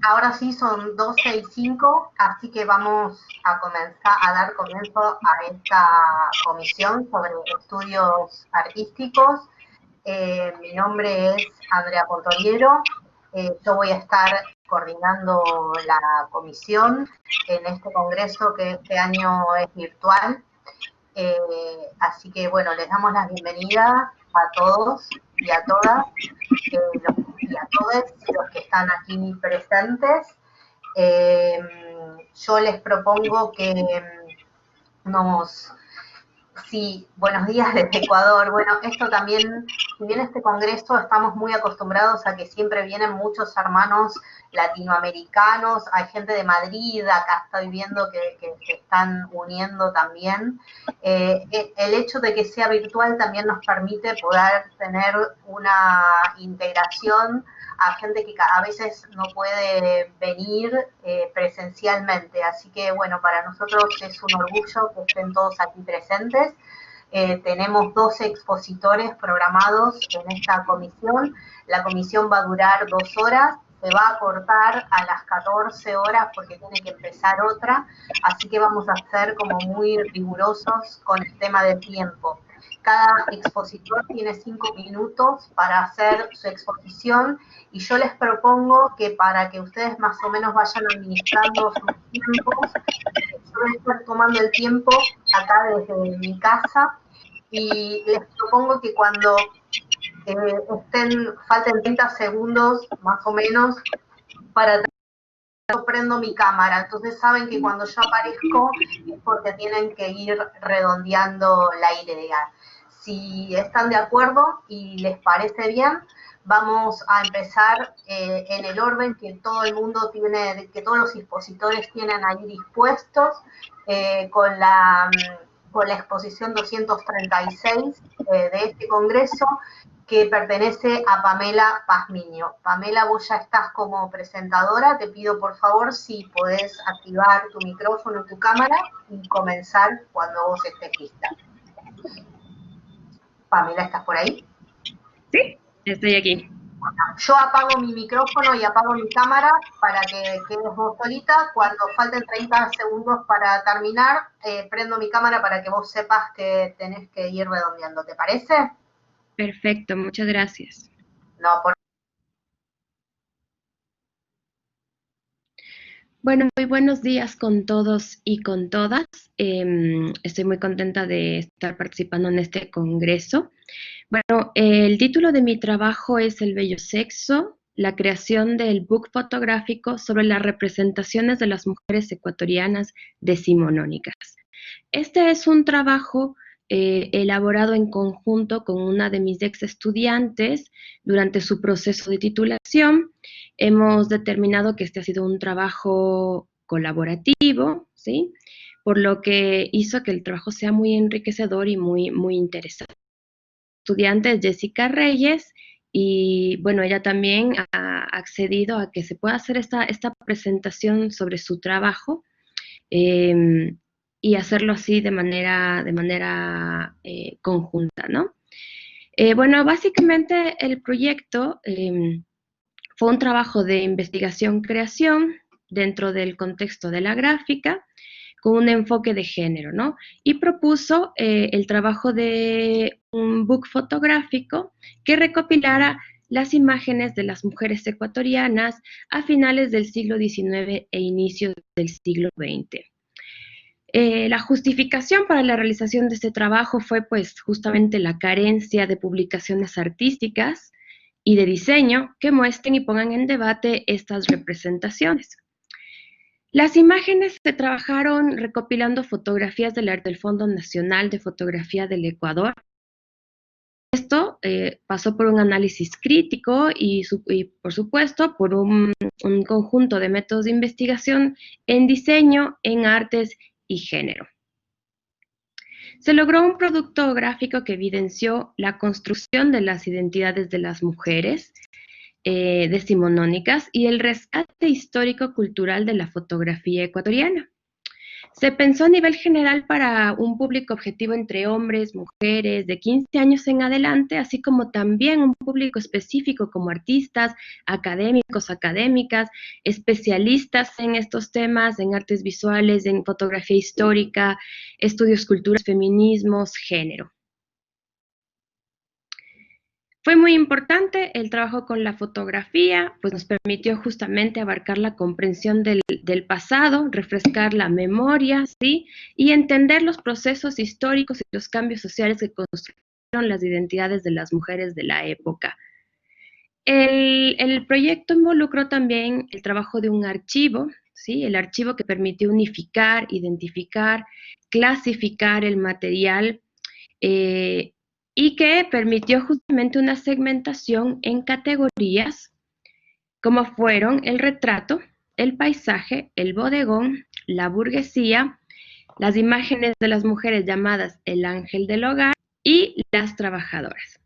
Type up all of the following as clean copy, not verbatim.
Ahora sí son 12:05, así que vamos a comenzar a dar comienzo a esta comisión sobre estudios artísticos. Mi nombre es Andrea Portoriero. Yo voy a estar coordinando la comisión en este congreso que este año es virtual. Así que bueno, les damos la bienvenida a todos y a todas y a todos los que están aquí presentes. Yo les propongo que nos... Sí, buenos días desde Ecuador. Bueno, esto también, si bien este congreso estamos muy acostumbrados a que siempre vienen muchos hermanos latinoamericanos, hay gente de Madrid, acá estoy viendo que se están uniendo también. El hecho de que sea virtual también nos permite poder tener una integración a gente que a veces no puede venir presencialmente. Así que bueno, para nosotros es un orgullo que estén todos aquí presentes. Tenemos 12 expositores programados en esta comisión. La comisión va a durar 2 horas, se va a cortar a las 14 horas porque tiene que empezar otra, así que vamos a ser como muy rigurosos con el tema del tiempo. Cada expositor tiene 5 minutos para hacer su exposición y yo les propongo que para que ustedes más o menos vayan administrando sus tiempos, yo voy a estar tomando el tiempo acá desde mi casa y les propongo que cuando falten 30 segundos más o menos para yo prendo mi cámara, entonces saben que cuando yo aparezco es porque tienen que ir redondeando la idea. Si están de acuerdo y les parece bien, vamos a empezar en el orden que todo el mundo tiene, que todos los expositores tienen ahí dispuestos, con la exposición 236 de este congreso, que pertenece a Pamela Pazmiño. Pamela, vos ya estás como presentadora, te pido por favor si podés activar tu micrófono y tu cámara y comenzar cuando vos estés lista. Pamela, ¿estás por ahí? Sí, estoy aquí. Yo apago mi micrófono y apago mi cámara para que quedes vos solita. Cuando falten 30 segundos para terminar, prendo mi cámara para que vos sepas que tenés que ir redondeando. ¿Te parece? Perfecto, muchas gracias. No, por... Bueno, muy buenos días con todos y con todas. Estoy muy contenta de estar participando en este congreso. Bueno, el título de mi trabajo es El bello sexo, la creación del book fotográfico sobre las representaciones de las mujeres ecuatorianas decimonónicas. Este es un trabajo elaborado en conjunto con una de mis ex estudiantes durante su proceso de titulación. Hemos determinado que este ha sido un trabajo colaborativo, ¿sí? Por lo que hizo que el trabajo sea muy enriquecedor y muy interesante. Estudiante es Jessica Reyes y bueno, ella también ha accedido a que se pueda hacer esta presentación sobre su trabajo. Eh, y hacerlo así de manera conjunta, ¿no? Bueno, básicamente el proyecto fue un trabajo de investigación-creación dentro del contexto de la gráfica, con un enfoque de género, ¿no? Y propuso el trabajo de un book fotográfico que recopilara las imágenes de las mujeres ecuatorianas a finales del siglo XIX e inicios del siglo XX. La justificación para la realización de este trabajo fue pues justamente la carencia de publicaciones artísticas y de diseño que muestren y pongan en debate estas representaciones. Las imágenes se trabajaron recopilando fotografías del Fondo Nacional de Fotografía del Ecuador. Esto pasó por un análisis crítico y por supuesto, por un conjunto de métodos de investigación en diseño, en artes y género. Se logró un producto gráfico que evidenció la construcción de las identidades de las mujeres decimonónicas y el rescate histórico-cultural de la fotografía ecuatoriana. Se pensó a nivel general para un público objetivo entre hombres, mujeres, de 15 años en adelante, así como también un público específico como artistas, académicos, académicas, especialistas en estos temas, en artes visuales, en fotografía histórica, estudios culturales, feminismos, género. Fue muy importante el trabajo con la fotografía, pues nos permitió justamente abarcar la comprensión del pasado, refrescar la memoria, ¿sí? Y entender los procesos históricos y los cambios sociales que construyeron las identidades de las mujeres de la época. El proyecto involucró también el trabajo de un archivo, ¿sí? El archivo que permitió unificar, identificar, clasificar el material, y que permitió justamente una segmentación en categorías como fueron el retrato, el paisaje, el bodegón, la burguesía, las imágenes de las mujeres llamadas el ángel del hogar y las trabajadoras.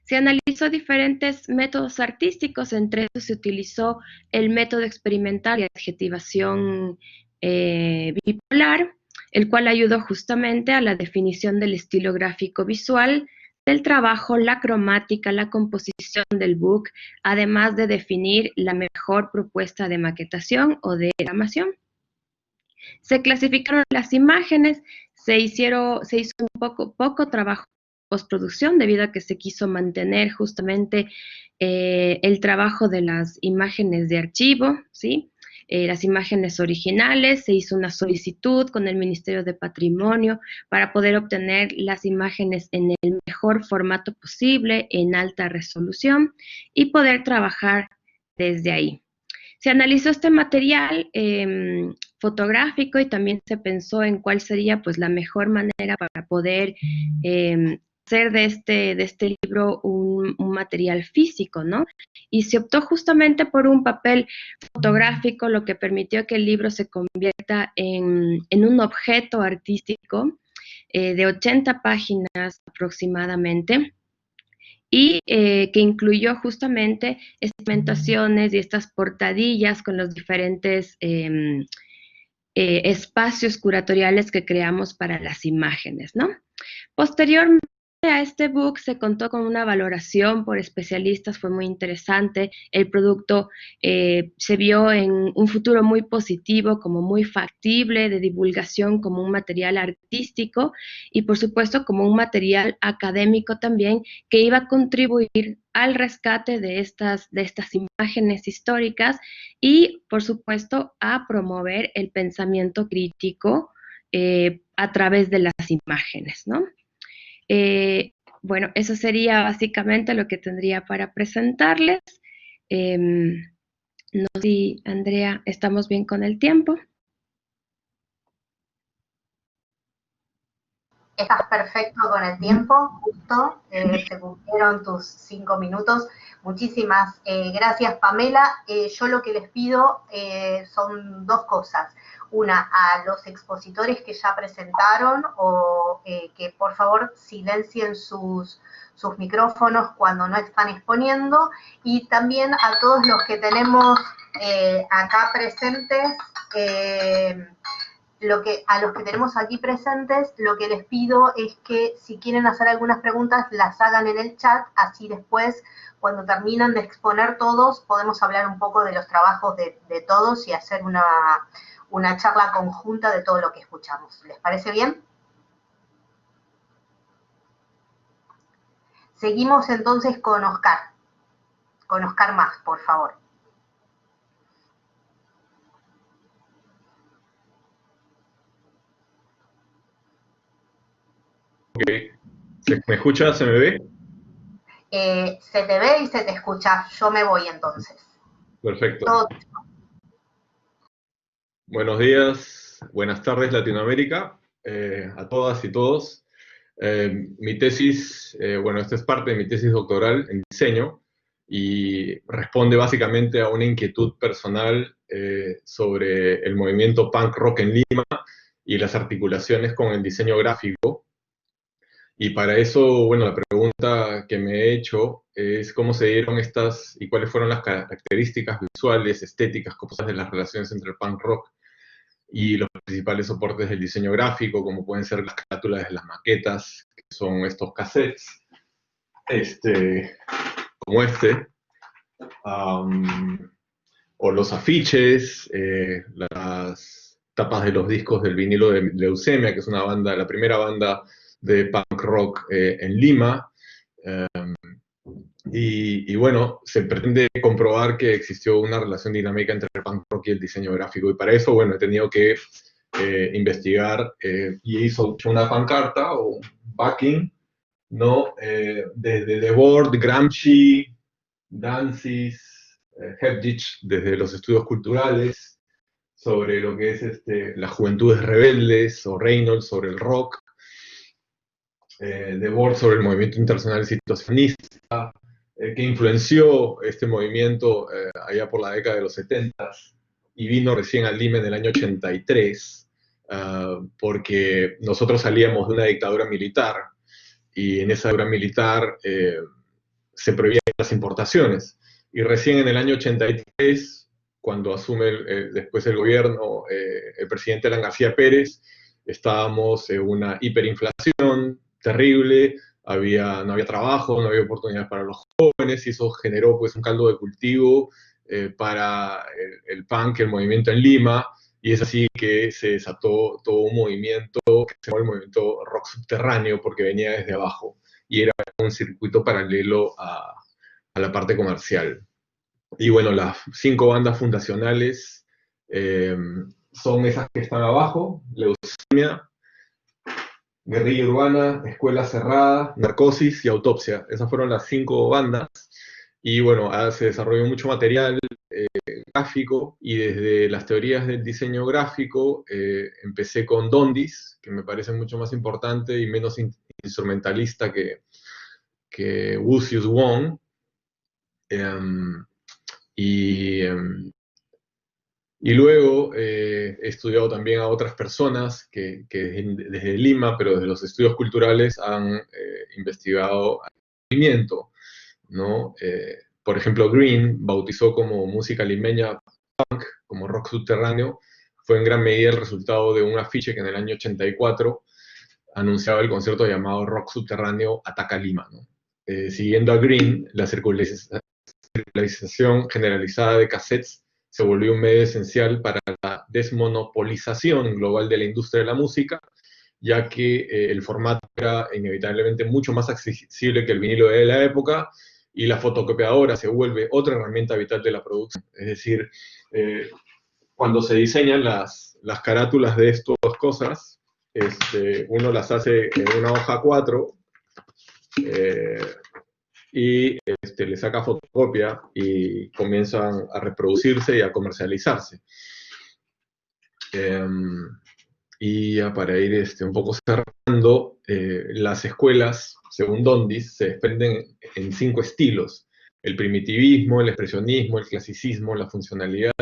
Se analizó diferentes métodos artísticos, entre ellos se utilizó el método experimental de adjetivación bipolar, el cual ayudó justamente a la definición del estilo gráfico visual, del trabajo, la cromática, la composición del book, además de definir la mejor propuesta de maquetación o de diagramación. Se clasificaron las imágenes, se hizo un poco trabajo de postproducción debido a que se quiso mantener justamente el trabajo de las imágenes de archivo, ¿sí? Las imágenes originales, se hizo una solicitud con el Ministerio de Patrimonio para poder obtener las imágenes en el mejor formato posible, en alta resolución, y poder trabajar desde ahí. Se analizó este material fotográfico y también se pensó en cuál sería pues la mejor manera para poder hacer de este libro un material físico, ¿no? Y se optó justamente por un papel fotográfico, lo que permitió que el libro se convierta en un objeto artístico de 80 páginas aproximadamente, y que incluyó justamente segmentaciones y estas portadillas con los diferentes espacios curatoriales que creamos para las imágenes, ¿no? Posteriormente a este book se contó con una valoración por especialistas, fue muy interesante. El producto se vio en un futuro muy positivo, como muy factible de divulgación, como un material artístico y por supuesto como un material académico también que iba a contribuir al rescate de estas imágenes históricas y por supuesto a promover el pensamiento crítico a través de las imágenes, ¿no? Bueno, eso sería básicamente lo que tendría para presentarles. No sé si, Andrea, ¿estamos bien con el tiempo? Estás perfecto con el tiempo, justo, se cumplieron tus 5 minutos. Muchísimas gracias, Pamela. Yo lo que les pido son dos cosas. Una, a los expositores que ya presentaron, o que por favor silencien sus micrófonos cuando no están exponiendo, y también a todos los que tenemos acá presentes, a los que tenemos aquí presentes, lo que les pido es que si quieren hacer algunas preguntas, las hagan en el chat, así después, cuando terminan de exponer todos, podemos hablar un poco de los trabajos de todos y hacer una charla conjunta de todo lo que escuchamos. ¿Les parece bien? Seguimos entonces con Oscar Más, por favor. Ok. ¿Me escucha? ¿Se me ve? Se te ve y se te escucha. Yo me voy entonces. Perfecto. Todo. Buenos días, buenas tardes Latinoamérica, a todas y todos. Mi tesis, bueno, esta es parte de mi tesis doctoral en diseño y responde básicamente a una inquietud personal sobre el movimiento punk rock en Lima y las articulaciones con el diseño gráfico. Y para eso, bueno, la pregunta que me he hecho es cómo se dieron estas y cuáles fueron las características visuales, estéticas, cosas de las relaciones entre el punk rock y los principales soportes del diseño gráfico, como pueden ser las carátulas de las maquetas, que son estos cassettes, como o los afiches, las tapas de los discos del vinilo de Leucemia, que es una banda, la primera banda de punk rock en Lima. Y bueno, se pretende comprobar que existió una relación dinámica entre el punk rock y el diseño gráfico. Y para eso, bueno, he tenido que investigar y hizo una pancarta o un backing, ¿no? Desde Debord, Gramsci, Danzig, Hebditch, desde los estudios culturales, sobre lo que es las juventudes rebeldes, o Reynolds sobre el rock, Debord sobre el movimiento internacional situacionista, que influenció este movimiento allá por la década de los 70 y vino recién al Lima en el año 83, porque nosotros salíamos de una dictadura militar y en esa dictadura militar se prohibían las importaciones. Y recién en el año 83, cuando asume después el gobierno, el presidente Alan García Pérez, estábamos en una hiperinflación terrible, no había trabajo, no había oportunidades para los jóvenes, y eso generó pues un caldo de cultivo para el punk, el movimiento en Lima, y es así que se desató todo un movimiento que se llamó el movimiento rock subterráneo, porque venía desde abajo, y era un circuito paralelo a la parte comercial. Y bueno, las 5 bandas fundacionales son esas que están abajo: Leucemia, Guerrilla Urbana, Escuela Cerrada, Narcosis y Autopsia. Esas fueron las 5 bandas. Y bueno, se desarrolló mucho material gráfico, y desde las teorías del diseño gráfico empecé con Dondis, que me parece mucho más importante y menos instrumentalista que Wucius Wong. Y luego he estudiado también a otras personas que desde Lima, pero desde los estudios culturales, han investigado el movimiento, ¿no? Por ejemplo, Green bautizó como música limeña punk, como rock subterráneo. Fue en gran medida el resultado de un afiche que en el año 84 anunciaba el concierto llamado Rock Subterráneo Ataca Lima, ¿no? Siguiendo a Green, la circularización generalizada de cassettes se volvió un medio esencial para la desmonopolización global de la industria de la música, ya que el formato era inevitablemente mucho más accesible que el vinilo de la época, y la fotocopiadora se vuelve otra herramienta vital de la producción. Es decir, cuando se diseñan las carátulas de estas cosas, uno las hace en una hoja 4, y le saca fotocopia y comienzan a reproducirse y a comercializarse. Y ya para ir un poco cerrando, las escuelas, según Dondis, se desprenden en 5 estilos: el primitivismo, el expresionismo, el clasicismo, la funcionalidad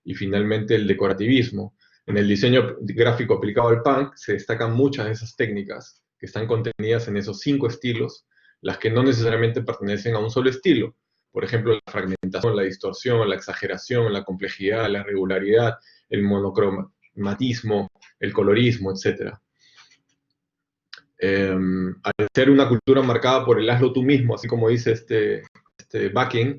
y finalmente el decorativismo. En el diseño gráfico aplicado al punk se destacan muchas de esas técnicas que están contenidas en esos 5 estilos, las que no necesariamente pertenecen a un solo estilo. Por ejemplo, la fragmentación, la distorsión, la exageración, la complejidad, la irregularidad, el monocromatismo, el colorismo, etc. Al ser una cultura marcada por el hazlo tú mismo, así como dice este backing,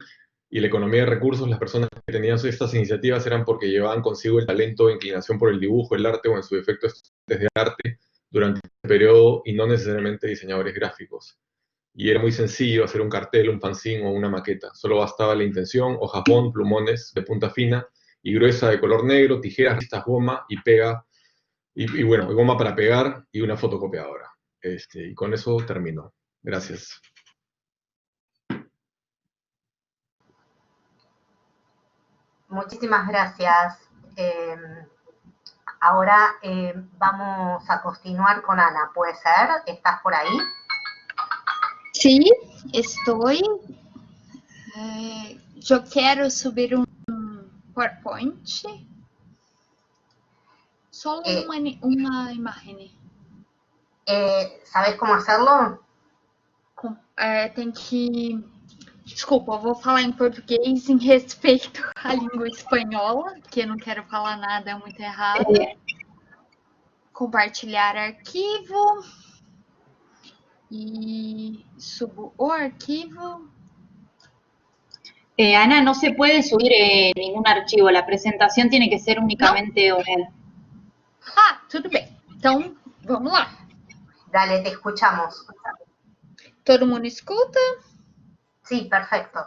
y la economía de recursos, las personas que tenían estas iniciativas eran porque llevaban consigo el talento, inclinación por el dibujo, el arte, o en su defecto estudiantes de arte durante este periodo, y no necesariamente diseñadores gráficos. Y era muy sencillo hacer un cartel, un fanzine o una maqueta. Solo bastaba la intención, hojas bond, plumones de punta fina y gruesa de color negro, tijeras, listas, goma y pega, y bueno, goma para pegar y una fotocopiadora. Y con eso termino. Gracias. Muchísimas gracias. Ahora vamos a continuar con Ana. ¿Puede ser? ¿Estás por ahí? Sí, estoy. Yo quiero subir un PowerPoint. Solo una imagen. ¿Sabes cómo hacerlo? Tem que Desculpa, eu vou falar em português em respeito à língua espanhola, que eu não quero falar nada muito errado. Compartilhar arquivo. Y subo o arquivo. Ana, no se puede subir ningún archivo, la presentación tiene que ser únicamente oral. Ah, tudo bem. Então, vamos lá. Dale, te escuchamos. Todo mundo escuta? Sí, perfecto.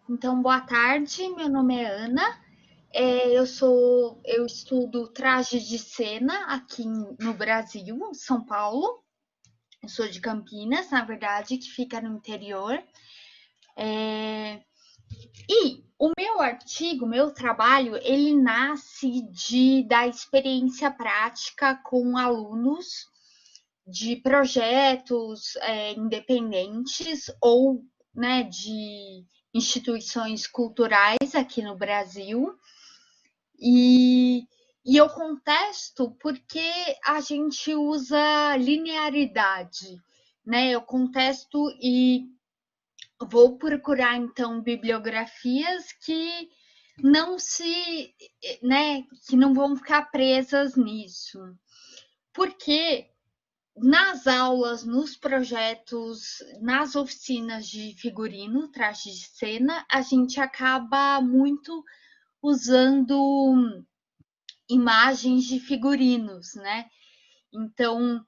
Então, boa tarde, meu nome é Ana. Eu estudo traje de cena aqui no Brasil, São Paulo. Eu sou de Campinas, na verdade, que fica no interior. E o meu artigo, meu trabalho, ele nasce da experiência prática com alunos de projetos independentes ou, né, de instituições culturais aqui no Brasil. E eu contesto porque a gente usa linearidade, né? Eu contesto e vou procurar, então, bibliografias que que não vão ficar presas nisso. Porque nas aulas, nos projetos, nas oficinas de figurino, traje de cena, a gente acaba muito usando imagens de figurinos, né? Então,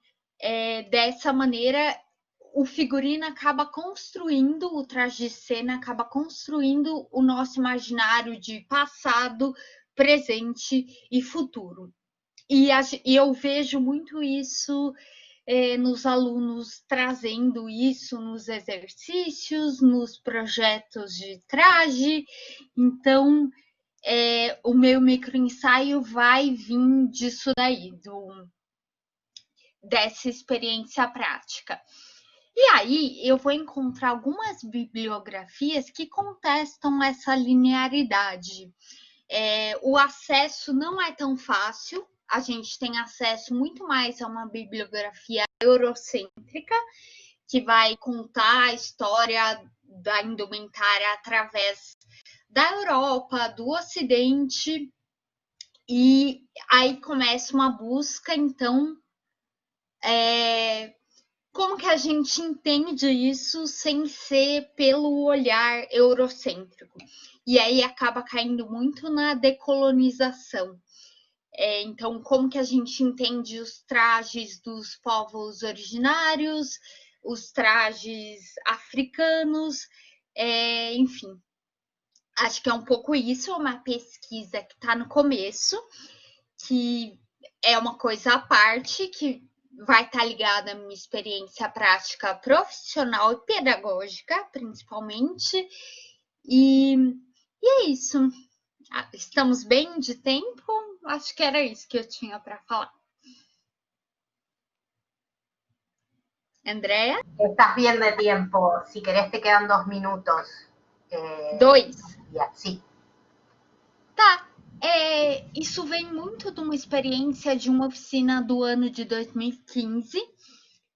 dessa maneira, o figurino acaba construindo, o traje de cena acaba construindo o nosso imaginário de passado, presente e futuro. E eu vejo muito isso nos alunos trazendo isso nos exercícios, nos projetos de traje. Então, o meu microensaio vai vir disso daí, dessa experiência prática. E aí eu vou encontrar algumas bibliografias que contestam essa linearidade. O acesso não é tão fácil, a gente tem acesso muito mais a uma bibliografia eurocêntrica, que vai contar a história da indumentária através da Europa, do Ocidente, e aí começa uma busca, então, como que a gente entende isso sem ser pelo olhar eurocêntrico? E aí acaba caindo muito na decolonização. Então, como que a gente entende os trajes dos povos originários, os trajes africanos, enfim. Acho que é um pouco isso, uma pesquisa que está no começo, que é uma coisa à parte, que vai estar ligada à minha experiência prática profissional e pedagógica, principalmente. E é isso. Estamos bem de tempo? Acho que era isso que eu tinha para falar. Andrea? Estás bien de tiempo. Si querés, te quedan 2 minutos. 2? Sí. Tá. Isso vem muito de uma experiência de uma oficina do ano de 2015,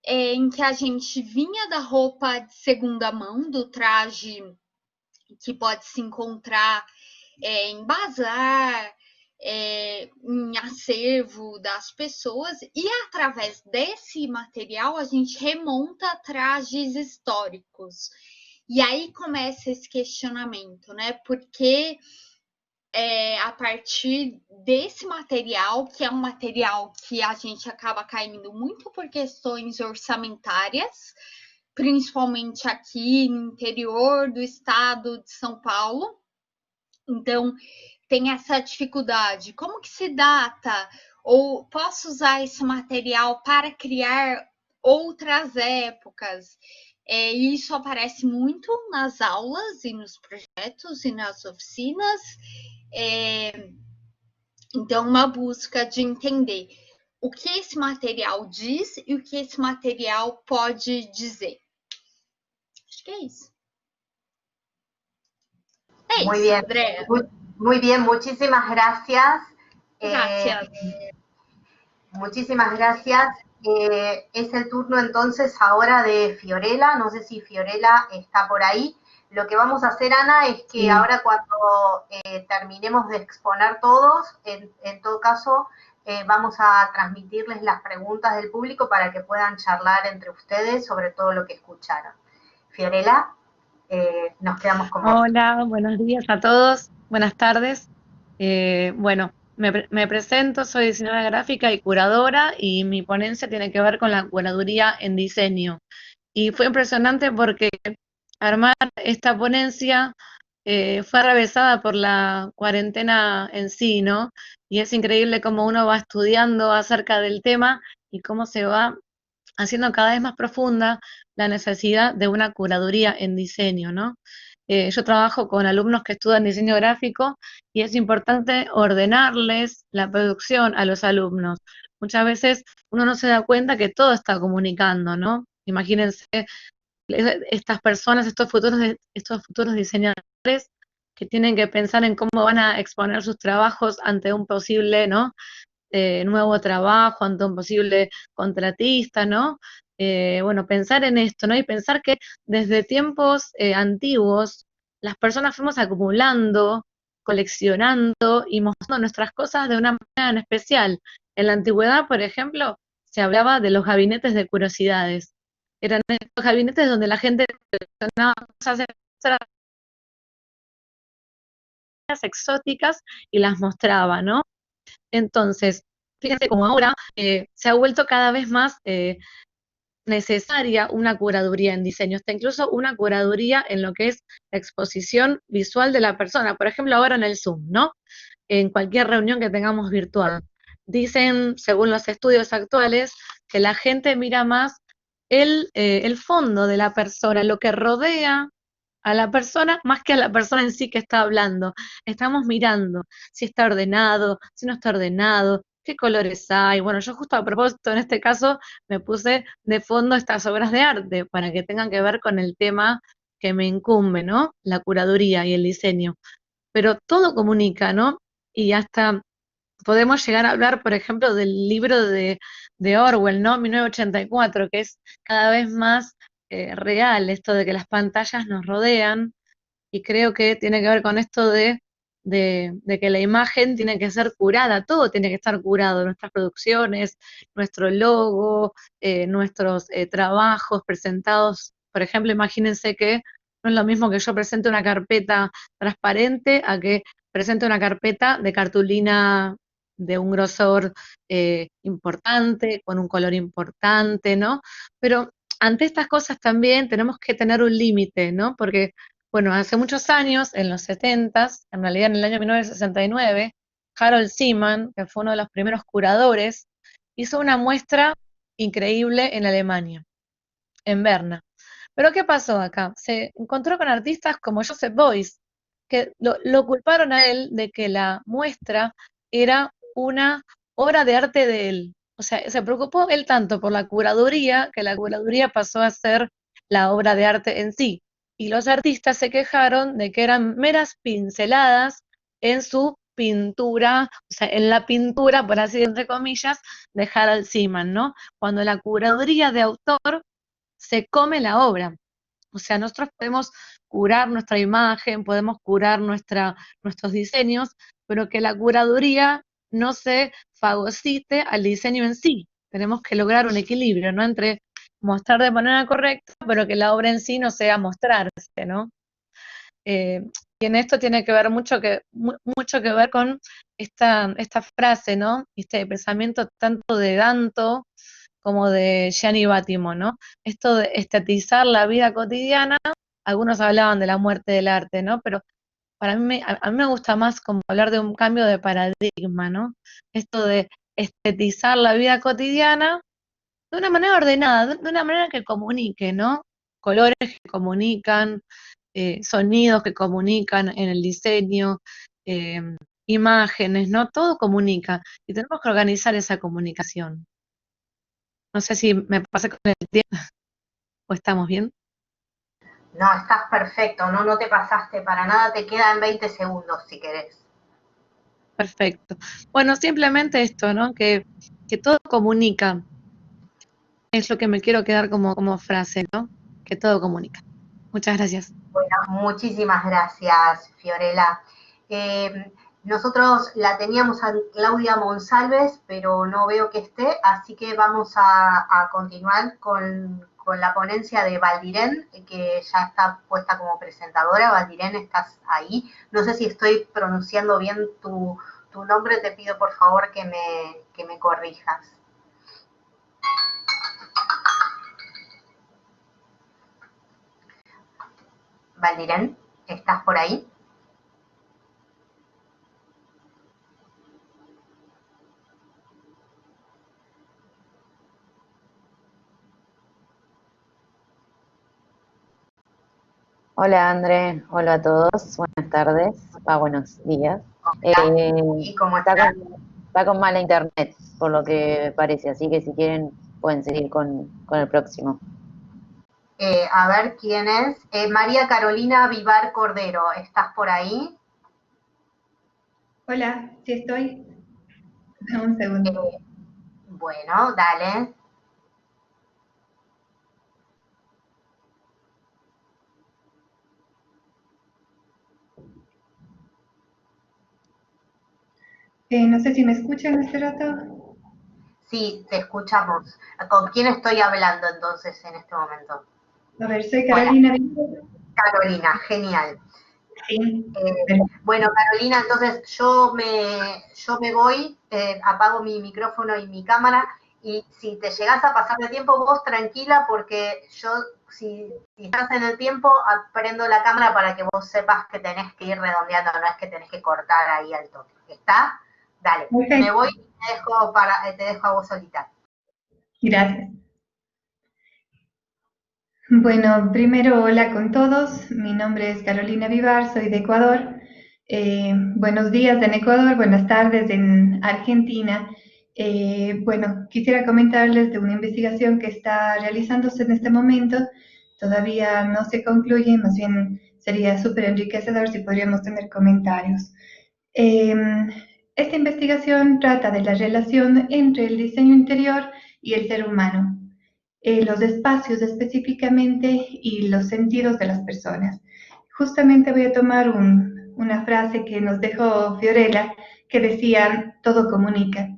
em que a gente vinha da roupa de segunda mão, do traje que pode se encontrar em bazar, em acervo das pessoas, e através desse material a gente remonta trajes históricos. E aí começa esse questionamento, né? Porque a partir desse material, que é um material que a gente acaba caindo muito por questões orçamentárias, principalmente aqui no interior do estado de São Paulo. Então, tem essa dificuldade. Como que se data? Ou posso usar esse material para criar outras épocas? E isso aparece muito nas aulas e nos projetos e nas oficinas. Então, uma busca de entender o que esse material diz e o que esse material pode dizer. Acho que é isso. Muy bien, Andrea. muy bien, muchísimas gracias. Gracias. Muchísimas gracias. es el turno entonces ahora de Fiorella. No sé si Fiorella está por ahí. Lo que vamos a hacer, Ana, es que ahora cuando terminemos de exponer todos, en todo caso, vamos a transmitirles las preguntas del público para que puedan charlar entre ustedes sobre todo lo que escucharon. Fiorella, nos quedamos con vos. Hola, buenos días a todos, buenas tardes. Bueno, me presento, soy diseñadora gráfica y curadora, y mi ponencia tiene que ver con la curaduría en diseño. Y fue impresionante porque armar esta ponencia fue atravesada por la cuarentena en sí, ¿no? Y es increíble cómo uno va estudiando acerca del tema y cómo se va haciendo cada vez más profunda la necesidad de una curaduría en diseño, ¿no? Yo trabajo con alumnos que estudian diseño gráfico y es importante ordenarles la producción a los alumnos. Muchas veces uno no se da cuenta que todo está comunicando, ¿no? Imagínense estas personas, estos futuros diseñadores que tienen que pensar en cómo van a exponer sus trabajos ante un posible, ¿no? Nuevo trabajo, ante un posible contratista, ¿no? Bueno, pensar en esto, ¿no? Y pensar que desde tiempos antiguos las personas fuimos acumulando, coleccionando y mostrando nuestras cosas de una manera en especial. En la antigüedad, por ejemplo, se hablaba de los gabinetes de curiosidades. Eran estos gabinetes donde la gente coleccionaba cosas exóticas y las mostraba, ¿no? Entonces, fíjense cómo ahora se ha vuelto cada vez más necesaria una curaduría en diseño, hasta incluso una curaduría en lo que es la exposición visual de la persona. Por ejemplo, ahora en el Zoom, ¿no? En cualquier reunión que tengamos virtual. Dicen, según los estudios actuales, que la gente mira más el fondo de la persona, lo que rodea a la persona, más que a la persona en sí que está hablando. Estamos mirando si está ordenado, si no está ordenado, qué colores hay. Bueno, yo justo a propósito, en este caso, me puse de fondo estas obras de arte para que tengan que ver con el tema que me incumbe, ¿no? La curaduría y el diseño. Pero todo comunica, ¿no? Y hasta podemos llegar a hablar, por ejemplo, del libro de Orwell, ¿no? 1984, que es cada vez más real, esto de que las pantallas nos rodean, y creo que tiene que ver con esto de que la imagen tiene que ser curada, todo tiene que estar curado, nuestras producciones, nuestro logo, nuestros trabajos presentados. Por ejemplo, imagínense que no es lo mismo que yo presente una carpeta transparente a que presente una carpeta de cartulina de un grosor importante, con un color importante, ¿no? Pero ante estas cosas también tenemos que tener un límite, ¿no? Porque, bueno, hace muchos años, en los 70s, en realidad en el año 1969, Harold Seaman, que fue uno de los primeros curadores, hizo una muestra increíble en Alemania, en Berna. Pero ¿qué pasó acá? Se encontró con artistas como Joseph Beuys, que lo culparon a él de que la muestra era una obra de arte de él. O sea, se preocupó él tanto por la curaduría, que la curaduría pasó a ser la obra de arte en sí. Y los artistas se quejaron de que eran meras pinceladas en su pintura, o sea, en la pintura, por así entre comillas, de Harold Seaman, ¿no? Cuando la curaduría de autor se come la obra. O sea, nosotros podemos curar nuestra imagen, podemos curar nuestros diseños, pero que la curaduría no se fagocite al diseño en sí. Tenemos que lograr un equilibrio, ¿no? Entre mostrar de manera correcta, pero que la obra en sí no sea mostrarse, ¿no? Y en esto tiene que ver mucho que ver con esta frase, ¿no? Este pensamiento tanto de Danto como de Gianni Battimo, ¿no? Esto de estetizar la vida cotidiana, algunos hablaban de la muerte del arte, ¿no? Pero para mí, a mí me gusta más como hablar de un cambio de paradigma, ¿no? Esto de estetizar la vida cotidiana de una manera ordenada, de una manera que comunique, ¿no? Colores que comunican, sonidos que comunican en el diseño, eh, imágenes, ¿no? Todo comunica y tenemos que organizar esa comunicación. No sé si me pasé con el tiempo o estamos bien. No, estás perfecto, no te pasaste para nada, te quedan 20 segundos si querés. Perfecto. Bueno, simplemente esto, ¿no? Que todo comunica, es lo que me quiero quedar como frase, ¿no? Que todo comunica. Muchas gracias. Bueno, muchísimas gracias, Fiorella. Nosotros la teníamos a Claudia Monsalves, pero no veo que esté, así que vamos a continuar con la ponencia de Valdirén, que ya está puesta como presentadora. Valdirén, ¿estás ahí? No sé si estoy pronunciando bien tu nombre, te pido por favor que me corrijas. Valdirén, ¿estás por ahí? Hola André, hola a todos, buenas tardes, buenos días. ¿Y cómo estás? Está con mala internet, por lo que parece, así que si quieren pueden seguir con el próximo. A ver quién es. María Carolina Vivar Cordero, ¿estás por ahí? Hola, sí estoy. Un segundo. Bueno, dale. No sé si me escuchan este rato. Sí, te escuchamos. ¿Con quién estoy hablando entonces en este momento? A ver, soy Carolina. Carolina, genial. Sí. Bueno, Carolina, entonces yo me voy, apago mi micrófono y mi cámara, y si te llegás a pasar de tiempo, vos tranquila, porque yo, si estás en el tiempo, prendo la cámara para que vos sepas que tenés que ir redondeando, no es que tenés que cortar ahí al toque. ¿Está? Dale, okay. Me voy y te dejo a vos solita. Gracias. Bueno, primero, hola con todos. Mi nombre es Carolina Vivar, soy de Ecuador. Buenos días en Ecuador, buenas tardes en Argentina. Bueno, quisiera comentarles de una investigación que está realizándose en este momento. Todavía no se concluye, más bien sería súper enriquecedor si podríamos tener comentarios. Esta investigación trata de la relación entre el diseño interior y el ser humano. Los espacios específicamente y los sentidos de las personas. Justamente voy a tomar una frase que nos dejó Fiorella, que decía, todo comunica.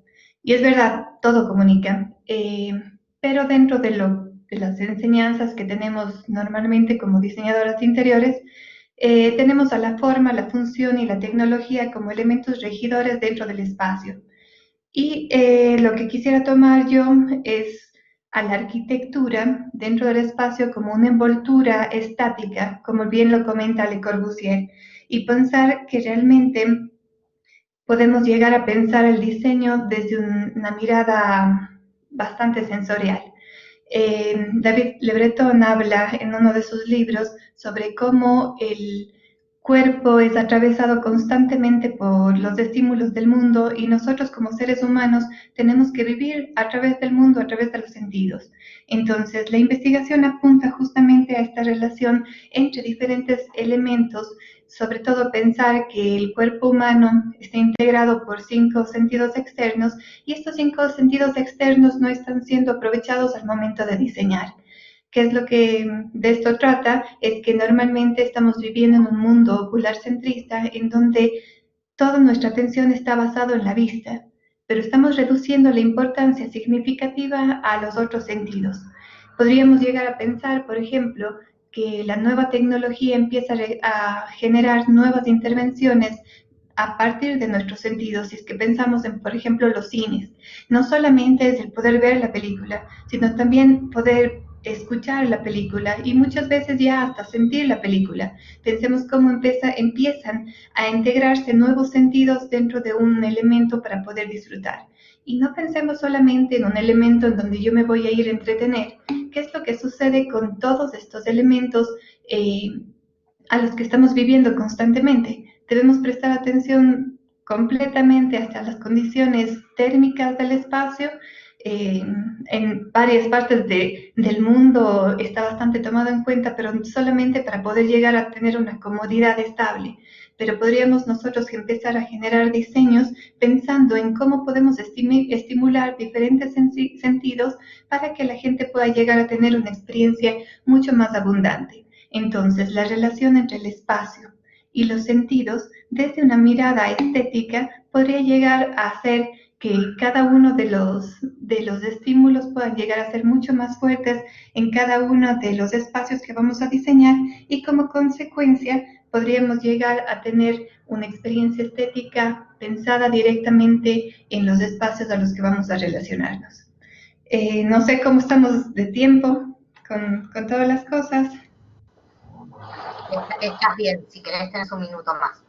Y es verdad, todo comunica, pero dentro de las enseñanzas que tenemos normalmente como diseñadoras interiores, tenemos a la forma, la función y la tecnología como elementos regidores dentro del espacio. Y lo que quisiera tomar yo es a la arquitectura dentro del espacio como una envoltura estática, como bien lo comenta Le Corbusier, y pensar que realmente podemos llegar a pensar el diseño desde una mirada bastante sensorial. David Le Breton habla en uno de sus libros sobre cómo el cuerpo es atravesado constantemente por los estímulos del mundo y nosotros como seres humanos tenemos que vivir a través del mundo, a través de los sentidos. Entonces, la investigación apunta justamente a esta relación entre diferentes elementos, sobre todo pensar que el cuerpo humano está integrado por 5 sentidos externos y estos 5 sentidos externos no están siendo aprovechados al momento de diseñar. ¿Qué es lo que de esto trata? Es que normalmente estamos viviendo en un mundo ocular-centrista en donde toda nuestra atención está basada en la vista, pero estamos reduciendo la importancia significativa a los otros sentidos. Podríamos llegar a pensar, por ejemplo, que la nueva tecnología empieza a generar nuevas intervenciones a partir de nuestros sentidos. Si es que pensamos en, por ejemplo, los cines, no solamente es el poder ver la película, sino también poder escuchar la película y muchas veces ya hasta sentir la película. Pensemos cómo empiezan a integrarse nuevos sentidos dentro de un elemento para poder disfrutar. Y no pensemos solamente en un elemento en donde yo me voy a ir a entretener. ¿Qué es lo que sucede con todos estos elementos a los que estamos viviendo constantemente? Debemos prestar atención completamente hasta las condiciones térmicas del espacio, en varias partes del mundo está bastante tomado en cuenta, pero solamente para poder llegar a tener una comodidad estable. Pero podríamos nosotros empezar a generar diseños pensando en cómo podemos estimular diferentes sentidos para que la gente pueda llegar a tener una experiencia mucho más abundante. Entonces, la relación entre el espacio y los sentidos, desde una mirada estética, podría llegar a hacer que cada uno de los estímulos puedan llegar a ser mucho más fuertes en cada uno de los espacios que vamos a diseñar, y como consecuencia podríamos llegar a tener una experiencia estética pensada directamente en los espacios a los que vamos a relacionarnos. No sé cómo estamos de tiempo con todas las cosas. Estás bien, si querés tenés un minuto más.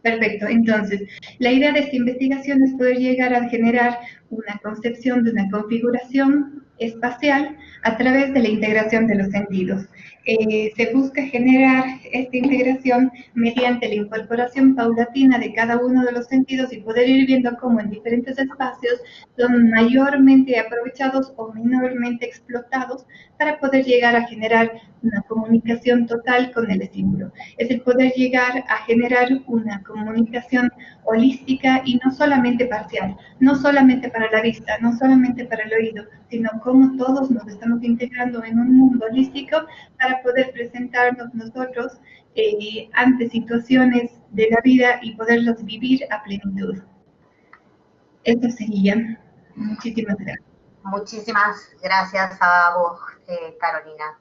Perfecto, entonces, la idea de esta investigación es poder llegar a generar una concepción de una configuración espacial a través de la integración de los sentidos. Se busca generar esta integración mediante la incorporación paulatina de cada uno de los sentidos y poder ir viendo cómo en diferentes espacios son mayormente aprovechados o menormente explotados para poder llegar a generar una comunicación total con el estímulo. Es el poder llegar a generar una comunicación holística y no solamente parcial, no solamente para la vista, no solamente para el oído, sino cómo todos nos estamos integrando en un mundo holístico para poder presentarnos nosotros ante situaciones de la vida y poderlos vivir a plenitud. Eso sería. Muchísimas gracias. Muchísimas gracias a vos, Carolina.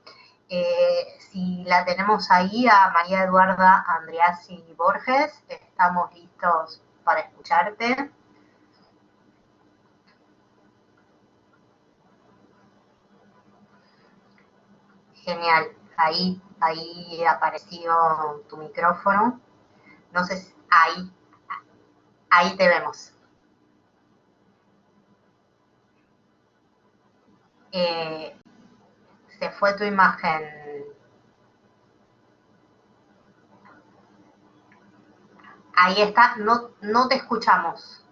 Si la tenemos ahí, a María Eduarda Andreassi Borges, estamos listos para escucharte. Genial, ahí apareció tu micrófono. No sé si ahí te vemos. Se fue tu imagen. Ahí está, no te escuchamos.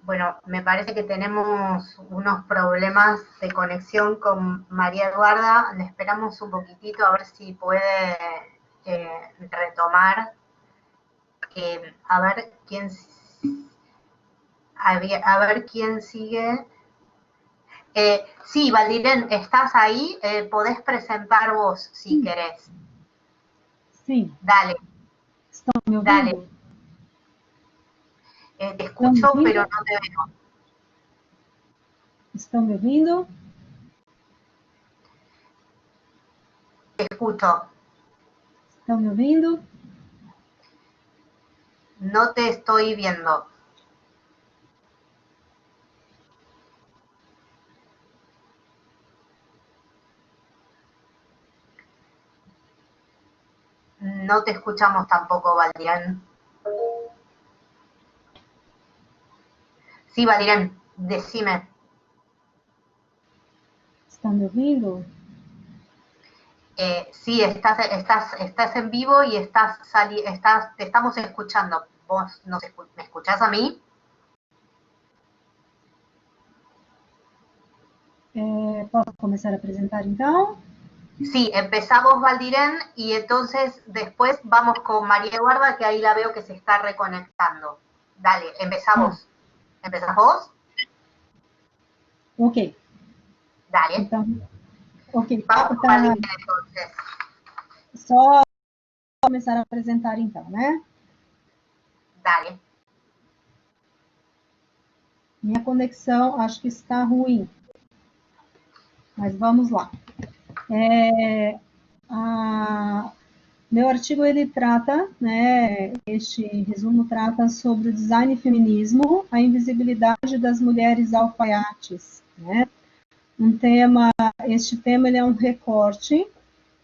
Bueno, me parece que tenemos unos problemas de conexión con María Eduarda. Le esperamos un poquitito a ver si puede retomar. A ver quién sigue. Sí, Valdirén, ¿estás ahí? Podés presentar vos, si querés. Sí. Dale. ¿Están me ouvindo? Dale. Te escucho, pero no te veo. ¿Están me ouvindo? Te escucho. ¿Están me ouvindo? No te estoy viendo. No te escuchamos tampoco, Valdirán. Sí, Valdirán, decime. ¿Están me ouvindo? Sí, estás en vivo y te estamos escuchando. ¿Vos me escuchás a mí? Posso começar a apresentar então? Sí, empezamos Valdirén y entonces después vamos con María Eduarda, que ahí la veo que se está reconectando. Dale, empezamos. ¿Empezás vos? Ok. Dale. Então, ok. Vamos com Valdirén, entonces. Só começar a apresentar então, né? Dale. Minha conexão acho que está ruim. Mas vamos lá. Meu artigo, ele trata, né, este resumo trata sobre o design e feminismo, a invisibilidade das mulheres alfaiates, né? Este tema ele é um recorte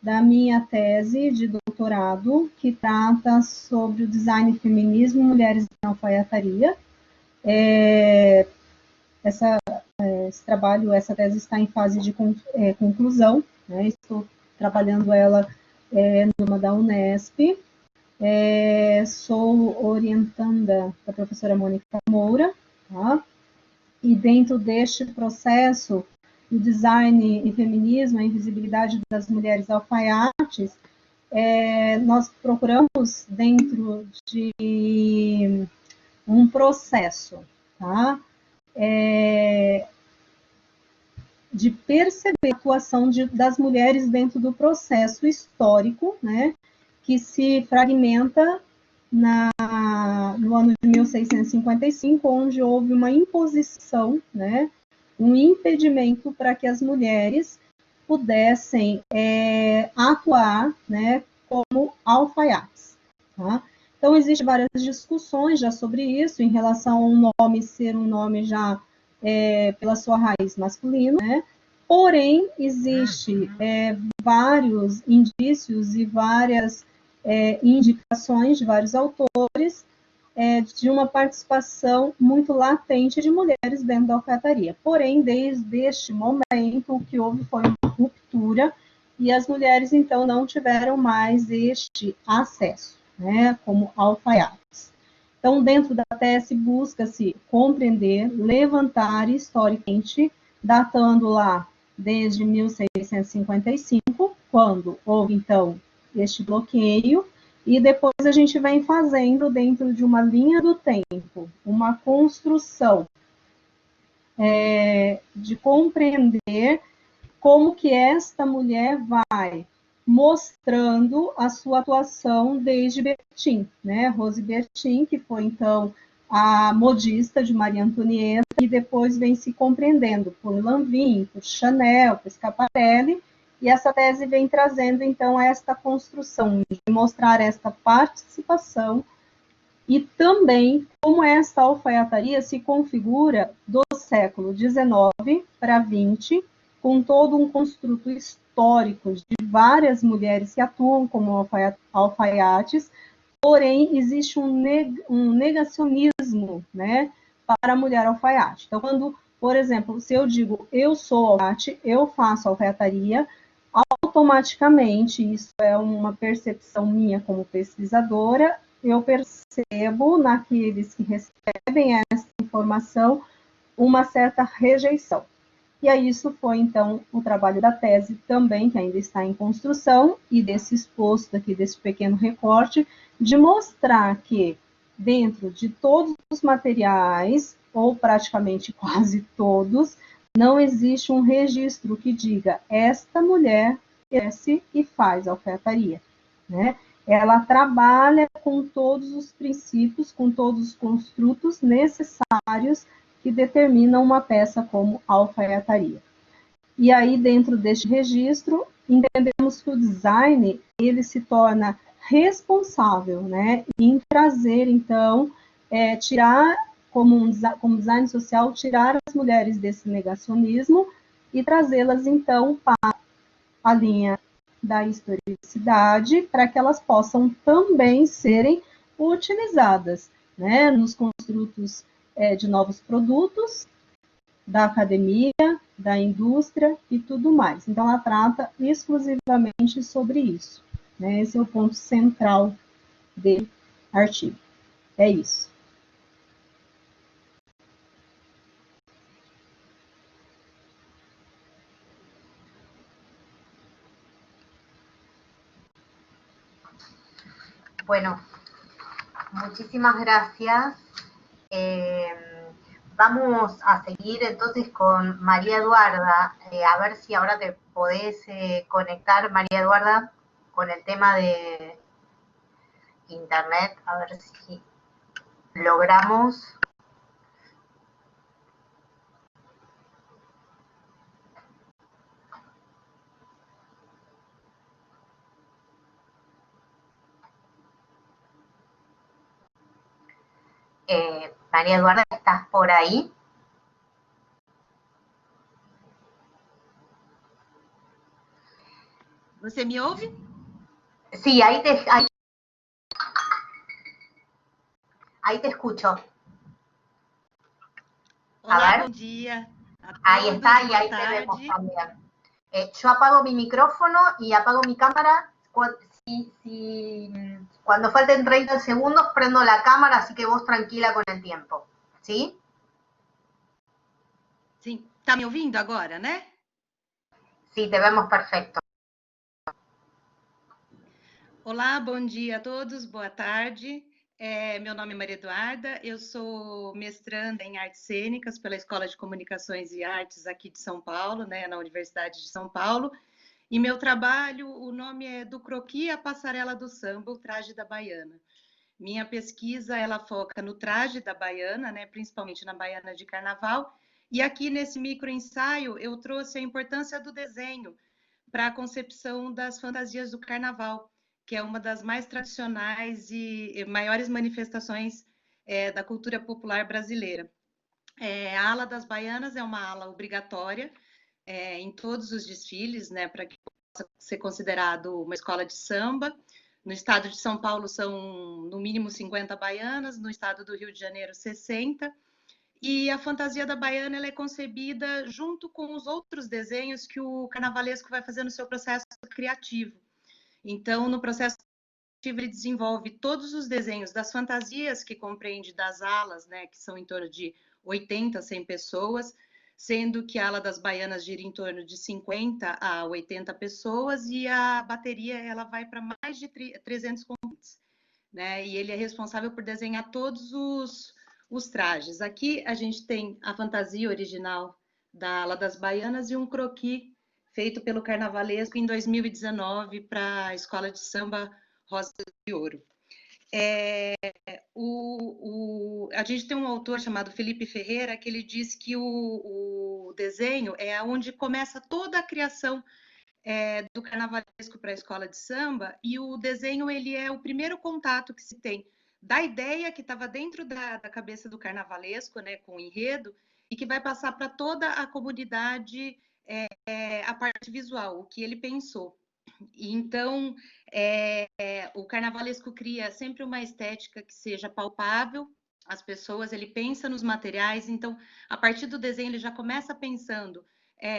da minha tese de doutorado, que trata sobre o design e feminismo, mulheres na alfaiataria. Esse trabalho, essa tese está em fase de conclusão, né? Estou trabalhando ela numa da Unesp. Sou orientanda da professora Mônica Moura, tá? E dentro deste processo, o design e feminismo, a invisibilidade das mulheres alfaiates, nós procuramos dentro de um processo, tá? De perceber a atuação das mulheres dentro do processo histórico, né, que se fragmenta no ano de 1655, onde houve uma imposição, né, um impedimento para que as mulheres pudessem atuar, né, como alfaiates. Tá? Então, existem várias discussões já sobre isso, em relação ao nome ser um nome já pela sua raiz masculina, né? Porém, existe vários indícios e várias indicações de vários autores de uma participação muito latente de mulheres dentro da alfaiataria. Porém, desde este momento, o que houve foi uma ruptura e as mulheres, então, não tiveram mais este acesso, né, como alfaiates. Então, dentro da tese, busca-se compreender, levantar historicamente, datando lá desde 1655, quando houve, então, este bloqueio, e depois a gente vem fazendo, dentro de uma linha do tempo, uma construção de compreender como que esta mulher vai mostrando a sua atuação desde Bertin, né? Rose Bertin, que foi, então, a modista de Maria Antonieta, e depois vem se compreendendo por Lanvin, por Chanel, por Schiaparelli, e essa tese vem trazendo, então, esta construção de mostrar esta participação e também como esta alfaiataria se configura do século XIX para XX, com todo um construto histórico de várias mulheres que atuam como alfaiates, porém existe um negacionismo, né, para a mulher alfaiate. Então, quando, por exemplo, se eu digo eu sou alfaiate, eu faço alfaiataria, automaticamente, isso é uma percepção minha como pesquisadora, eu percebo naqueles que recebem essa informação uma certa rejeição. E aí isso foi, então, o trabalho da tese também, que ainda está em construção, e desse exposto aqui, desse pequeno recorte, de mostrar que dentro de todos os materiais, ou praticamente quase todos, não existe um registro que diga esta mulher exerce e faz alfaiataria, né? Ela trabalha com todos os princípios, com todos os construtos necessários que determinam uma peça como alfaiataria. E aí, dentro deste registro, entendemos que o design, ele se torna responsável, né, em trazer, então, tirar, como design social, tirar as mulheres desse negacionismo e trazê-las, então, para a linha da historicidade, para que elas possam também serem utilizadas, né, nos construtos de novos produtos, da academia, da indústria e tudo mais. Então, ela trata exclusivamente sobre isso, né? Esse é o ponto central do artigo. É isso. Bueno, muchísimas gracias. Vamos a seguir entonces con María Eduarda, a ver si ahora te podés conectar, María Eduarda, con el tema de internet, a ver si logramos. María Eduarda, ¿estás por ahí? Você me ouve? Sí, ahí te escucho. Olá, A ver. bom dia a Ahí todos, está, y boa ahí te vemos tarde. también. Yo apago mi micrófono y apago mi cámara. Cuando falten 30 segundos prendo la cámara, así que vos tranquila con el tiempo. ¿Sí? Sim, tá me ouvindo agora, né? Sí, te vemos perfecto. Olá, bom dia a todos, boa tarde. Meu nome é Maria Eduarda, eu sou mestranda em artes cênicas pela Escola de Comunicações e Artes aqui de São Paulo, né, na Universidade de São Paulo. E meu trabalho, o nome é Do Croquis à Passarela do Samba, o traje da baiana. Minha pesquisa, ela foca no traje da baiana, né, principalmente na baiana de carnaval. E aqui nesse microensaio eu trouxe a importância do desenho para a concepção das fantasias do carnaval, que é uma das mais tradicionais e maiores manifestações da cultura popular brasileira. A ala das baianas é uma ala obrigatória em todos os desfiles, né, para que possa ser considerado uma escola de samba. No estado de São Paulo são no mínimo 50 baianas, no estado do Rio de Janeiro 60. E a fantasia da baiana ela é concebida junto com os outros desenhos que o carnavalesco vai fazer no seu processo criativo. Então, no processo criativo, ele desenvolve todos os desenhos das fantasias, que compreende das alas, né, que são em torno de 80 a 100 pessoas, sendo que a ala das baianas gira em torno de 50 a 80 pessoas, e a bateria ela vai para mais de 300 componentes, né? E ele é responsável por desenhar todos os trajes. Aqui a gente tem a fantasia original da ala das baianas e um croquis feito pelo carnavalesco em 2019 para a escola de samba Rosa de Ouro. A gente tem um autor chamado Felipe Ferreira que ele diz que o desenho é onde começa toda a criação do carnavalesco para a escola de samba, e o desenho ele é o primeiro contato que se tem da ideia que estava dentro da cabeça do carnavalesco, né, com o enredo, e que vai passar para toda a comunidade a parte visual, o que ele pensou. E então, o carnavalesco cria sempre uma estética que seja palpável, as pessoas, ele pensa nos materiais, então, a partir do desenho, ele já começa pensando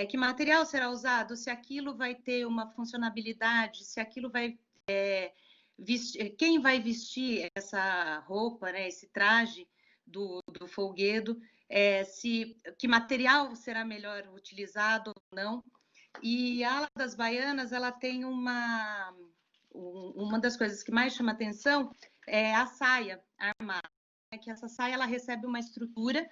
que material será usado, se aquilo vai ter uma funcionalidade, se aquilo vai vestir, quem vai vestir essa roupa, né, esse traje do folguedo, que material será melhor utilizado ou não. E a ala das baianas, ela tem uma das coisas que mais chama atenção é a saia armada, né, que essa saia ela recebe uma estrutura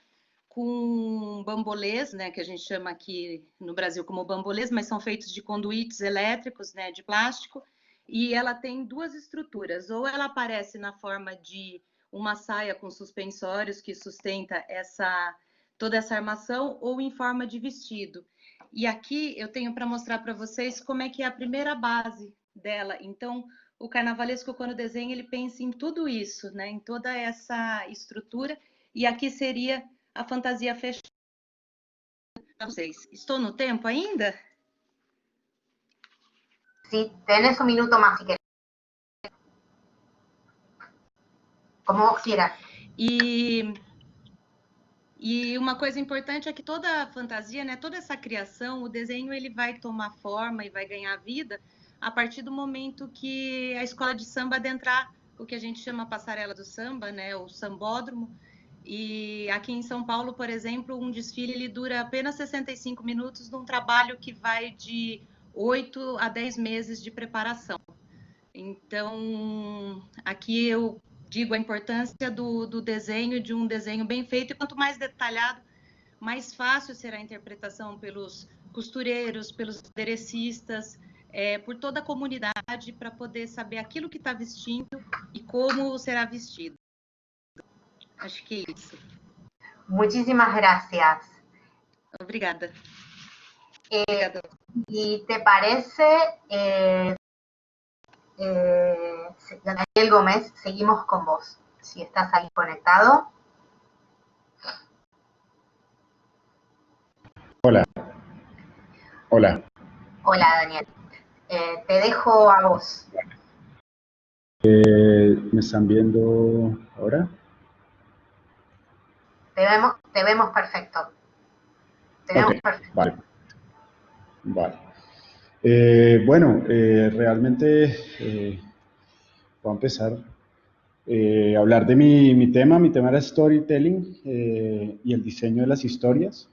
com bambolês, né, que a gente chama aqui no Brasil como bambolês, mas são feitos de conduítes elétricos, né, de plástico, e ela tem duas estruturas, ou ela aparece na forma de uma saia com suspensórios que sustenta toda essa armação, ou em forma de vestido. E aqui eu tenho para mostrar para vocês como é que é a primeira base dela. Então, o carnavalesco, quando desenha, ele pensa em tudo isso, né, em toda essa estrutura, e aqui seria a fantasia fechada. Vocês, estou no tempo ainda? Sí, tenés un minuto más si querés. Como vos quieras. E uma coisa importante é que toda a fantasia, né, toda essa criação, o desenho ele vai tomar forma e vai ganhar vida a partir do momento que a escola de samba adentrar o que a gente chama passarela do samba, né, o sambódromo. E aqui em São Paulo, por exemplo, um desfile ele dura apenas 65 minutos num trabalho que vai de 8 a 10 meses de preparação. Então, aqui eu digo a importância do desenho, de um desenho bem feito, e quanto mais detalhado, mais fácil será a interpretação pelos costureiros, pelos aderecistas, por toda a comunidade, para poder saber aquilo que está vestindo e como será vestido. Acho que é isso. Muchísimas gracias. Obrigada. ¿Y te parece, Daniel Gómez, seguimos con vos, si estás ahí conectado? Hola. Hola. Hola, Daniel. Te dejo a vos. ¿Me están viendo ahora? Te vemos perfecto. Te vemos perfecto. Vale. Bueno, realmente voy a empezar a hablar de mi tema. Mi tema era storytelling y el diseño de las historias.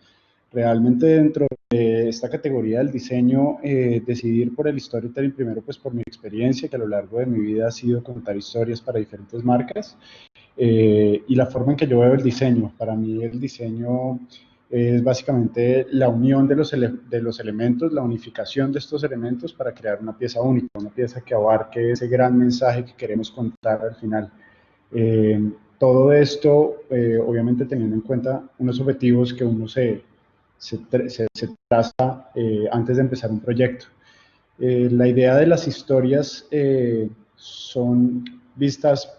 Realmente dentro de esta categoría del diseño, decidir por el storytelling primero pues por mi experiencia, que a lo largo de mi vida ha sido contar historias para diferentes marcas, y la forma en que yo veo el diseño. Para mí el diseño es básicamente la unión de los elementos, la unificación de estos elementos para crear una pieza única, una pieza que abarque ese gran mensaje que queremos contar al final. Todo esto, obviamente teniendo en cuenta unos objetivos que uno se traza antes de empezar un proyecto. La idea de las historias son vistas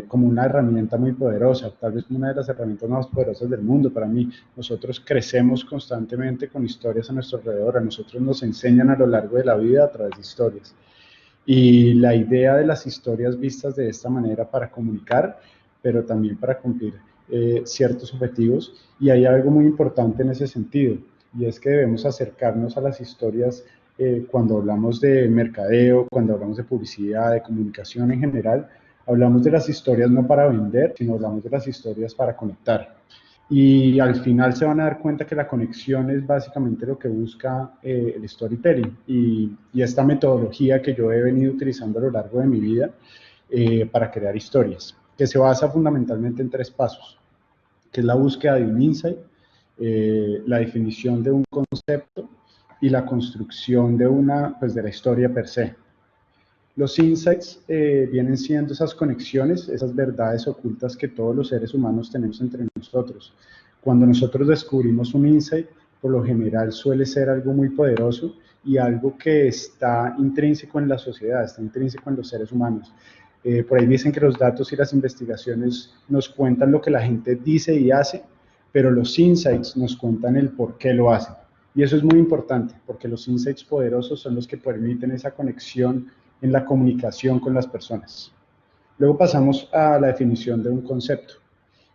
como una herramienta muy poderosa, tal vez una de las herramientas más poderosas del mundo. Para mí, nosotros crecemos constantemente con historias a nuestro alrededor, a nosotros nos enseñan a lo largo de la vida a través de historias. Y la idea de las historias vistas de esta manera para comunicar, pero también para cumplir ciertos objetivos. Y hay algo muy importante en ese sentido, y es que debemos acercarnos a las historias cuando hablamos de mercadeo, cuando hablamos de publicidad, de comunicación en general. Hablamos de las historias no para vender, sino hablamos de las historias para conectar. Y al final se van a dar cuenta que la conexión es básicamente lo que busca el storytelling y esta metodología que yo he venido utilizando a lo largo de mi vida para crear historias, que se basa fundamentalmente en 3 pasos, que es la búsqueda de un insight, la definición de un concepto y la construcción de la historia per se. Los insights vienen siendo esas conexiones, esas verdades ocultas que todos los seres humanos tenemos entre nosotros. Cuando nosotros descubrimos un insight, por lo general suele ser algo muy poderoso y algo que está intrínseco en la sociedad, está intrínseco en los seres humanos. Por ahí dicen que los datos y las investigaciones nos cuentan lo que la gente dice y hace, pero los insights nos cuentan el por qué lo hacen. Y eso es muy importante, porque los insights poderosos son los que permiten esa conexión en la comunicación con las personas. Luego pasamos a la definición de un concepto.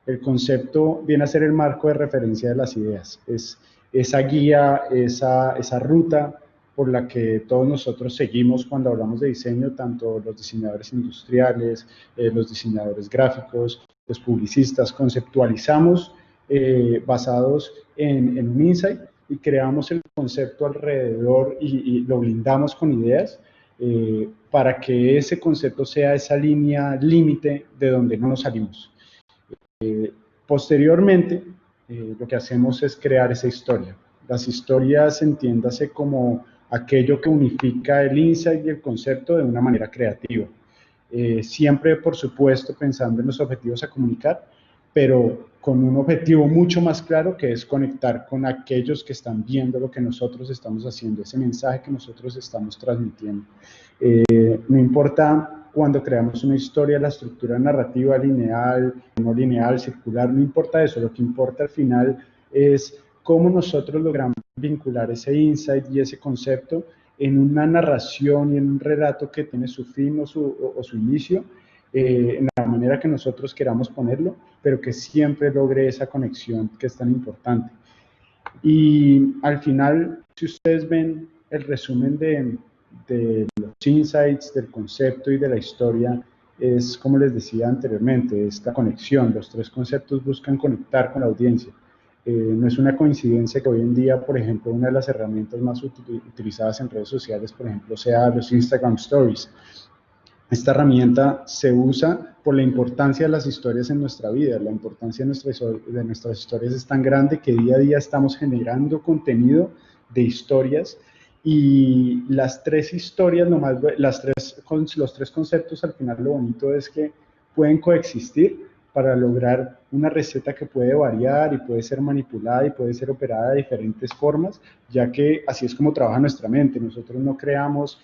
El concepto viene a ser el marco de referencia de las ideas. Es esa guía, esa ruta por la que todos nosotros seguimos cuando hablamos de diseño, tanto los diseñadores industriales, los diseñadores gráficos, los publicistas. Conceptualizamos basados en un insight y creamos el concepto alrededor y lo blindamos con ideas para que ese concepto sea esa línea límite de donde no nos salimos. Posteriormente, lo que hacemos es crear esa historia. Las historias, entiéndase como aquello que unifica el insight y el concepto de una manera creativa. Siempre, por supuesto, pensando en los objetivos a comunicar, pero con un objetivo mucho más claro, que es conectar con aquellos que están viendo lo que nosotros estamos haciendo, ese mensaje que nosotros estamos transmitiendo. No importa cuando creamos una historia, la estructura narrativa lineal, no lineal, circular, no importa eso. Lo que importa al final es cómo nosotros logramos vincular ese insight y ese concepto en una narración y en un relato que tiene su fin o su inicio, en la manera que nosotros queramos ponerlo, pero que siempre logre esa conexión que es tan importante. Y al final, si ustedes ven el resumen de los insights, del concepto y de la historia, es como les decía anteriormente, esta conexión. Los 3 conceptos buscan conectar con la audiencia. No es una coincidencia que hoy en día, por ejemplo, una de las herramientas más utilizadas en redes sociales, por ejemplo, sea los Instagram Stories. Esta herramienta se usa por la importancia de las historias en nuestra vida. La importancia de nuestras historias es tan grande que día a día estamos generando contenido de historias, y las 3 historias, los 3 conceptos, al final lo bonito es que pueden coexistir para lograr una receta que puede variar y puede ser manipulada y puede ser operada de diferentes formas, ya que así es como trabaja nuestra mente. Nosotros no creamos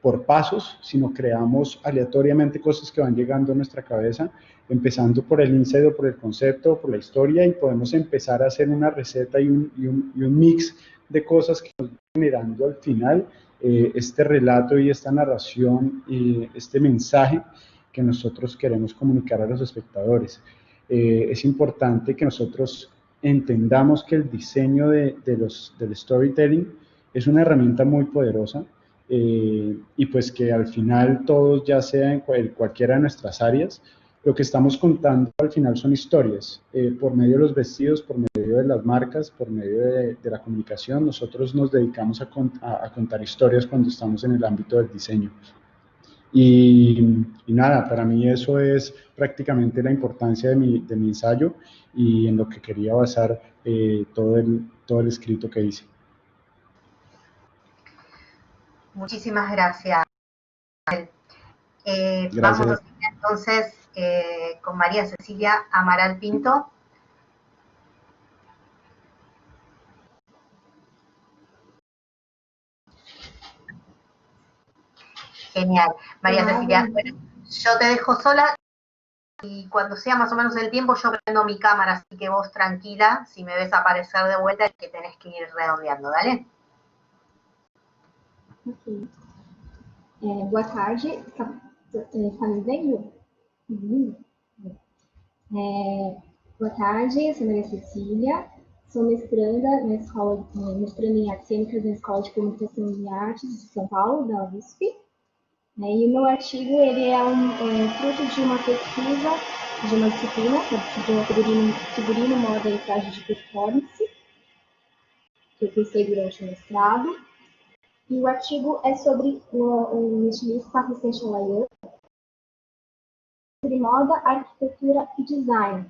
por pasos, sino creamos aleatoriamente cosas que van llegando a nuestra cabeza, empezando por el insight o por el concepto o por la historia, y podemos empezar a hacer una receta y un mix de cosas que nos van generando al final este relato y esta narración y este mensaje que nosotros queremos comunicar a los espectadores. Es importante que nosotros entendamos que el diseño del storytelling es una herramienta muy poderosa, y pues que al final todos, ya sea en cualquiera de nuestras áreas, lo que estamos contando al final son historias, por medio de los vestidos, por medio de las marcas, por medio de la comunicación. Nosotros nos dedicamos a contar historias cuando estamos en el ámbito del diseño. Y nada, para mí eso es prácticamente la importancia de mi ensayo y en lo que quería basar todo el escrito que hice. Muchísimas gracias. Gracias. Vamos a seguir entonces con María Cecilia Amaral Pinto. Genial. María Cecilia, bueno, yo te dejo sola y cuando sea más o menos el tiempo yo prendo mi cámara, así que vos tranquila, si me ves aparecer de vuelta es que tenés que ir redondeando, ¿dale? Ok. Boa tarde, tá me vendo? Boa tarde, sou Maria Cecília, sou mestranda na escola, mestranda em artes cênicas na Escola de Comunicação e Artes de São Paulo, da USP. E o meu artigo ele é fruto de uma pesquisa, de uma disciplina, de uma figurino, moda e traje de performance, que eu cursei durante o mestrado. E o artigo é sobre o estilista Hussein Chalayan, sobre moda, arquitetura e design.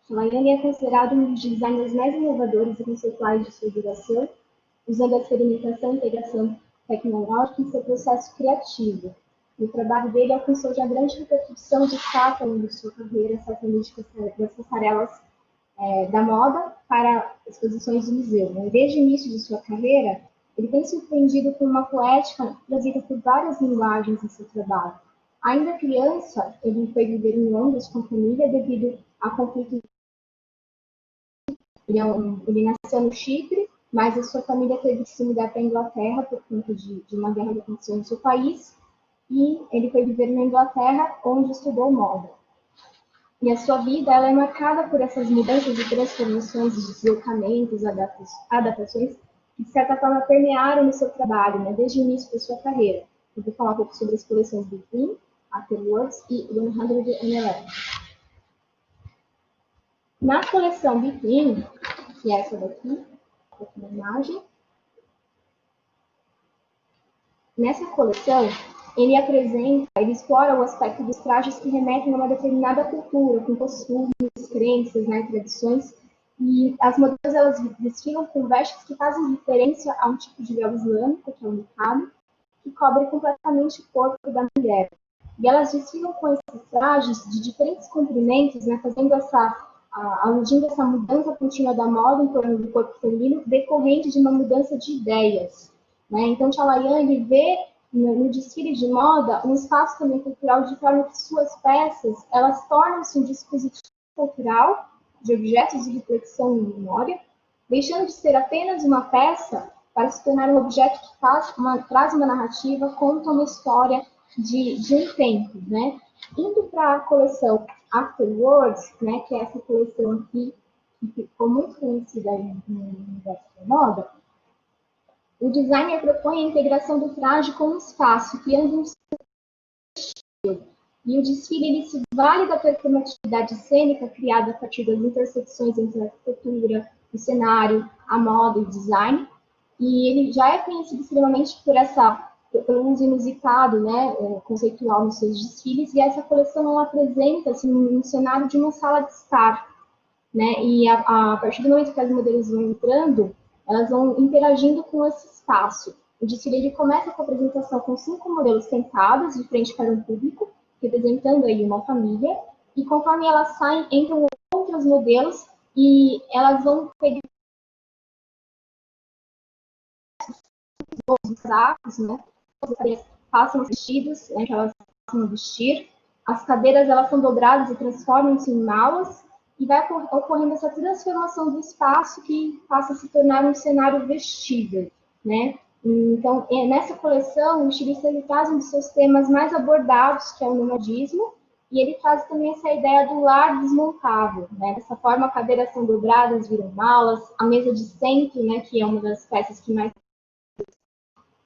Chalayan é considerado um dos designers mais inovadores e conceituais de sua geração, usando a experimentação e integração tecnológica em seu processo criativo. E o trabalho dele alcançou já grande repercussão de fato ao longo de sua carreira, saltando das passarelas da moda para exposições do museu. Desde o início de sua carreira, ele tem surpreendido com uma poética trazida por várias linguagens em seu trabalho. Ainda criança, ele foi viver em Londres com a família devido a conflitos. Ele nasceu no Chipre, mas a sua família teve que se mudar para a Inglaterra por conta de uma guerra que aconteceu no seu país, e ele foi viver na Inglaterra, onde estudou moda. E a sua vida ela é marcada por essas mudanças e transformações, deslocamentos, adaptações, que de certa forma permearam no seu trabalho, desde o início da sua carreira. Eu vou falar um pouco sobre as coleções Between, Afterwards e 111. Na coleção Between, que é essa daqui, na imagem. Nessa coleção, ele explora o aspecto dos trajes que remetem a uma determinada cultura, com costumes, crenças, tradições, e as modelos elas desfilam com vestes que fazem referência a um tipo de véu islâmico, que é o niqab, que cobre completamente o corpo da mulher. E elas desfilam com esses trajes de diferentes comprimentos, fazendo aludindo essa mudança contínua da moda em torno do corpo feminino, decorrente de uma mudança de ideias. Então, Chalayan ele vê no desfile de moda um espaço também cultural de forma que suas peças elas tornam-se um dispositivo cultural de objetos de reflexão e memória, deixando de ser apenas uma peça para se tornar um objeto que traz uma narrativa, conta uma história de um tempo. Indo para a coleção Afterwards, que é essa coleção aqui, que ficou muito conhecida no universo da moda, o designer propõe a integração do traje com o espaço, criando um estilo. E o desfile ele se vale da performatividade cênica criada a partir das intersecções entre a arquitetura, o cenário, a moda e o design. E ele já é conhecido extremamente pelo uso inusitado, conceitual nos seus desfiles, e essa coleção ela apresenta-se no cenário de uma sala de estar, e a partir do momento que as modelos vão entrando, elas vão interagindo com esse espaço. O desfile ele começa com a apresentação com 5 modelos sentadas de frente para um público, representando aí uma família, e conforme elas saem, entram outros modelos, e elas vão pegar os sacos, as cadeiras passam os vestidos, que elas passam a vestir, as cadeiras elas são dobradas e transformam-se em malas, e vai ocorrendo essa transformação do espaço que passa a se tornar um cenário vestível, Então, nessa coleção, o estilista ele traz um dos seus temas mais abordados, que é o nomadismo, e ele traz também essa ideia do lar desmontável, né? Dessa forma, a cadeiras são dobradas, viram malas, a mesa de centro, né, que é uma das peças que mais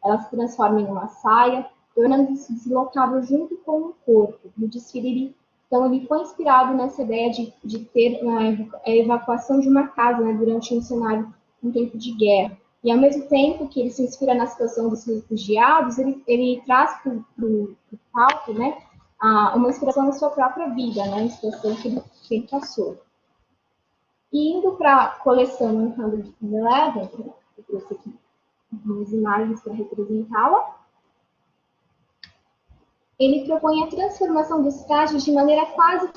ela se transforma em uma saia, tornando-se deslocável junto com o corpo. No desfile, então, ele foi inspirado nessa ideia de ter a evacuação de uma casa, né, durante um cenário, um tempo de guerra. E, ao mesmo tempo que ele se inspira na situação dos refugiados, ele traz para o palco, né, uma inspiração na sua própria vida, né, na situação que ele passou. E indo para a coleção 111, eu trouxe aqui algumas imagens para representá-la, ele propõe a transformação dos trajes de maneira quase...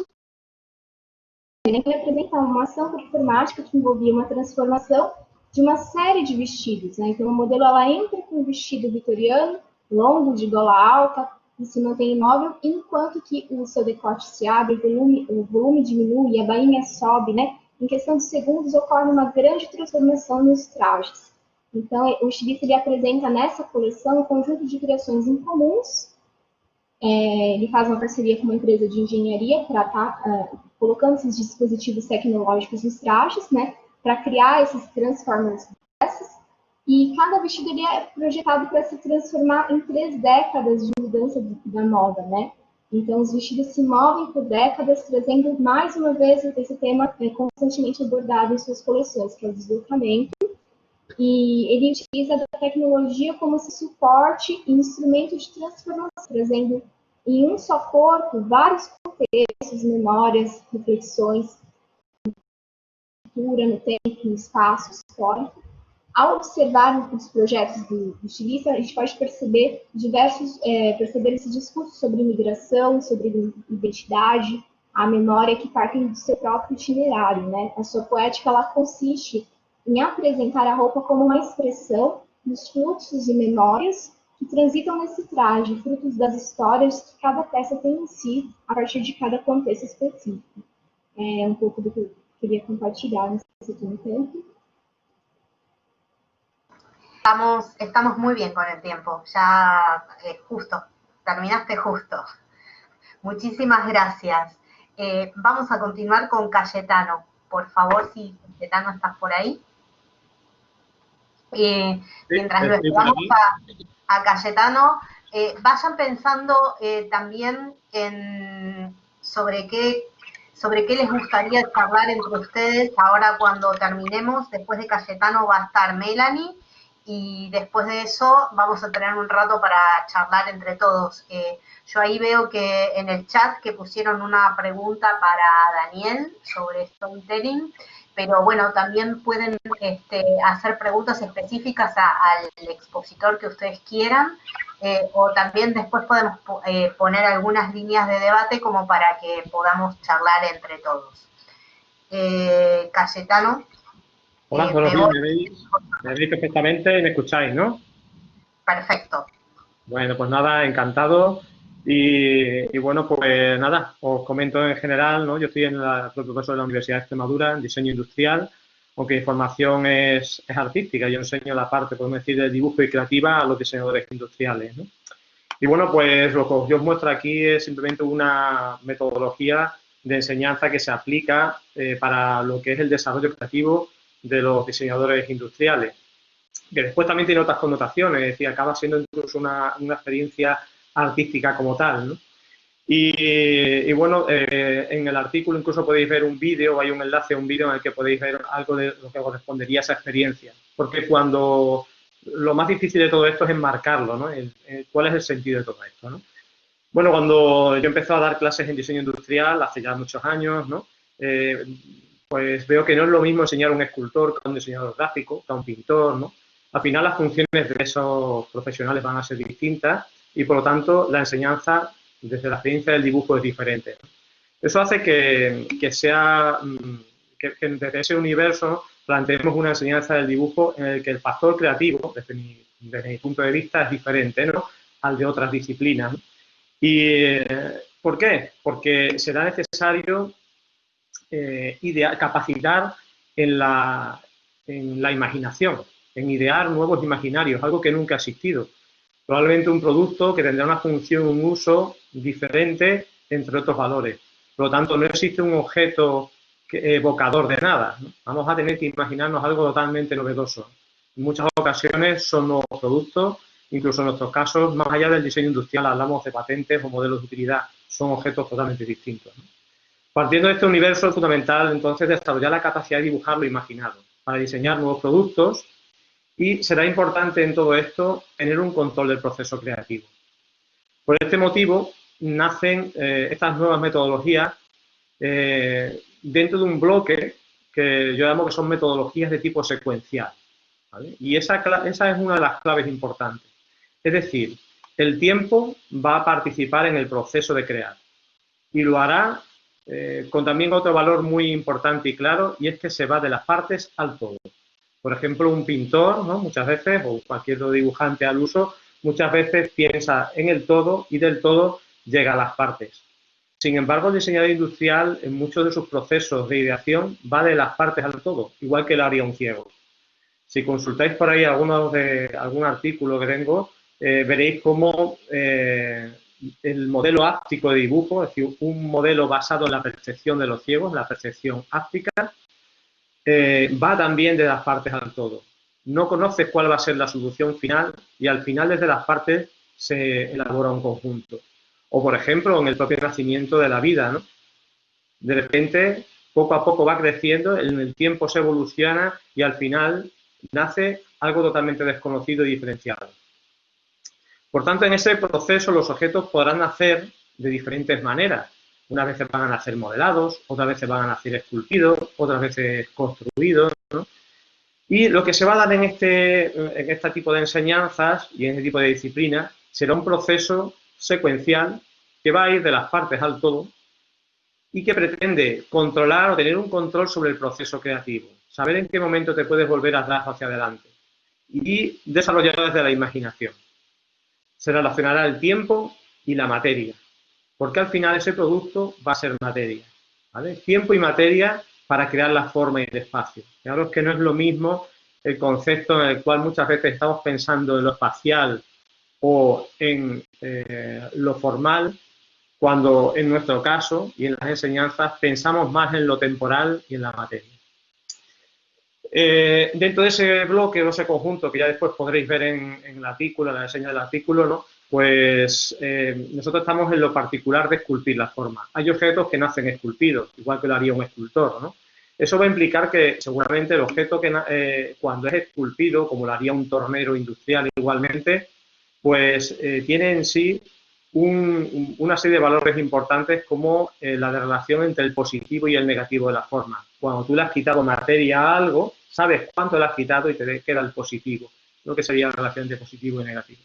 Ele apresenta uma ação performática que envolvia uma transformação de uma série de vestidos, né? Então, o modelo ela entra com um vestido vitoriano, longo, de gola alta, e se mantém imóvel, enquanto que o seu decote se abre, o volume diminui e a bainha sobe, né? Em questão de segundos, ocorre uma grande transformação nos trajes. Então, o estilista ele apresenta nessa coleção um conjunto de criações incomuns. Ele faz uma parceria com uma empresa de engenharia para estar colocando esses dispositivos tecnológicos nos trajes, né? Para criar esses transformers dessas. E cada vestido ele é projetado para se transformar em 3 décadas de mudança da moda, né? Então, os vestidos se movem por décadas, trazendo mais uma vez esse tema constantemente abordado em suas coleções, que é o deslocamento. E ele utiliza a tecnologia como esse suporte e instrumento de transformação, trazendo em um só corpo vários contextos, memórias, reflexões, cultura, no tempo, no espaço histórico. Ao observar os projetos do estilista, a gente pode perceber perceber esse discurso sobre imigração, sobre identidade, a memória que partem do seu próprio itinerário, né? A sua poética, ela consiste em apresentar a roupa como uma expressão dos fluxos e memórias que transitam nesse traje, frutos das histórias que cada peça tem em si, a partir de cada contexto específico. É um pouco do que eu queria compartilhar nesse tempo. Estamos muy bien con el tiempo, ya justo, terminaste justo. Muchísimas gracias. Vamos a continuar con Cayetano. Por favor, si Cayetano estás por ahí. Mientras lo esperamos a Cayetano, vayan pensando también sobre qué les gustaría charlar entre ustedes ahora cuando terminemos. Después de Cayetano va a estar Melanie. Y después de eso vamos a tener un rato para charlar entre todos. Yo ahí veo que en el chat que pusieron una pregunta para Daniel sobre storytelling, pero bueno, también pueden hacer preguntas específicas al expositor que ustedes quieran, o también después podemos poner algunas líneas de debate como para que podamos charlar entre todos. Cayetano. Hola, buenos días, me veis perfectamente y me escucháis, ¿no? Perfecto. Bueno, pues nada, encantado. Y bueno, pues nada, os comento en general, ¿no? Yo soy profesor de la Universidad de Extremadura en diseño industrial, aunque mi formación es artística. Yo enseño la parte, podemos decir, de dibujo y creativa a los diseñadores industriales, ¿no? Y bueno, pues lo que yo os muestro aquí es simplemente una metodología de enseñanza que se aplica para lo que es el desarrollo creativo de los diseñadores industriales, que después también tiene otras connotaciones, es decir, acaba siendo incluso una experiencia artística como tal, ¿no? Y bueno, en el artículo incluso podéis ver un vídeo, hay un enlace a un vídeo en el que podéis ver algo de lo que correspondería a esa experiencia, porque cuando lo más difícil de todo esto es enmarcarlo, ¿no? ¿Cuál es el sentido de todo esto, ¿no? Bueno, cuando yo empecé a dar clases en diseño industrial, hace ya muchos años, ¿no? Pues veo que no es lo mismo enseñar a un escultor que a un diseñador gráfico, que a un pintor, ¿no? Al final las funciones de esos profesionales van a ser distintas y, por lo tanto, la enseñanza desde la experiencia del dibujo es diferente, ¿no? Eso hace que desde ese universo, ¿no?, planteemos una enseñanza del dibujo en el que el factor creativo, desde mi punto de vista, es diferente, ¿no?, al de otras disciplinas, ¿no? ¿Y por qué? Porque será necesario capacitar en la imaginación. en idear nuevos imaginarios, algo que nunca ha existido. Probablemente un producto que tendrá una función, un uso diferente entre otros valores. Por lo tanto, no existe un objeto evocador de nada, ¿no? Vamos a tener que imaginarnos algo totalmente novedoso. En muchas ocasiones son nuevos productos, incluso en nuestros casos, más allá del diseño industrial, hablamos de patentes o modelos de utilidad, son objetos totalmente distintos, ¿no? Partiendo de este universo es fundamental, entonces, desarrollar la capacidad de dibujar lo imaginado, para diseñar nuevos productos, y será importante en todo esto tener un control del proceso creativo. Por este motivo, nacen estas nuevas metodologías dentro de un bloque que yo llamo que son metodologías de tipo secuencial, ¿vale? Y esa es una de las claves importantes. Es decir, el tiempo va a participar en el proceso de crear y lo hará con también otro valor muy importante y claro, y es que se va de las partes al todo. Por ejemplo, un pintor, ¿no? Muchas veces, o cualquier dibujante al uso, muchas veces piensa en el todo y del todo llega a las partes. Sin embargo, el diseñador industrial, en muchos de sus procesos de ideación, va de las partes al todo, igual que lo haría un ciego. Si consultáis por ahí algún artículo que tengo, veréis cómo el modelo áptico de dibujo, es decir, un modelo basado en la percepción de los ciegos, la percepción áptica, va también de las partes al todo. No conoces cuál va a ser la solución final y al final desde las partes se elabora un conjunto. O, por ejemplo, en el propio nacimiento de la vida, ¿no? De repente, poco a poco va creciendo, en el tiempo se evoluciona y al final nace algo totalmente desconocido y diferenciado. Por tanto, en ese proceso los objetos podrán nacer de diferentes maneras. Unas veces van a nacer modelados, otras veces van a nacer esculpidos, otras veces construidos, ¿no? Y lo que se va a dar en este tipo de enseñanzas y en este tipo de disciplinas será un proceso secuencial que va a ir de las partes al todo y que pretende controlar o tener un control sobre el proceso creativo, saber en qué momento te puedes volver atrás o hacia adelante y desarrollarlo desde la imaginación. Se relacionará el tiempo y la materia, porque al final ese producto va a ser materia, ¿vale? Tiempo y materia para crear la forma y el espacio. Claro que no es lo mismo el concepto en el cual muchas veces estamos pensando en lo espacial o en lo formal, cuando en nuestro caso y en las enseñanzas pensamos más en lo temporal y en la materia. Dentro de ese bloque o ese conjunto que ya después podréis ver en el artículo, en la reseña del artículo, ¿no? Pues nosotros estamos en lo particular de esculpir la forma. Hay objetos que nacen esculpidos, igual que lo haría un escultor, ¿no? Eso va a implicar que seguramente el objeto que cuando es esculpido, como lo haría un tornero industrial igualmente, pues tiene en sí una serie de valores importantes como la de relación entre el positivo y el negativo de la forma. Cuando tú le has quitado materia a algo, sabes cuánto le has quitado y te queda el positivo, lo que sería la relación entre positivo y negativo.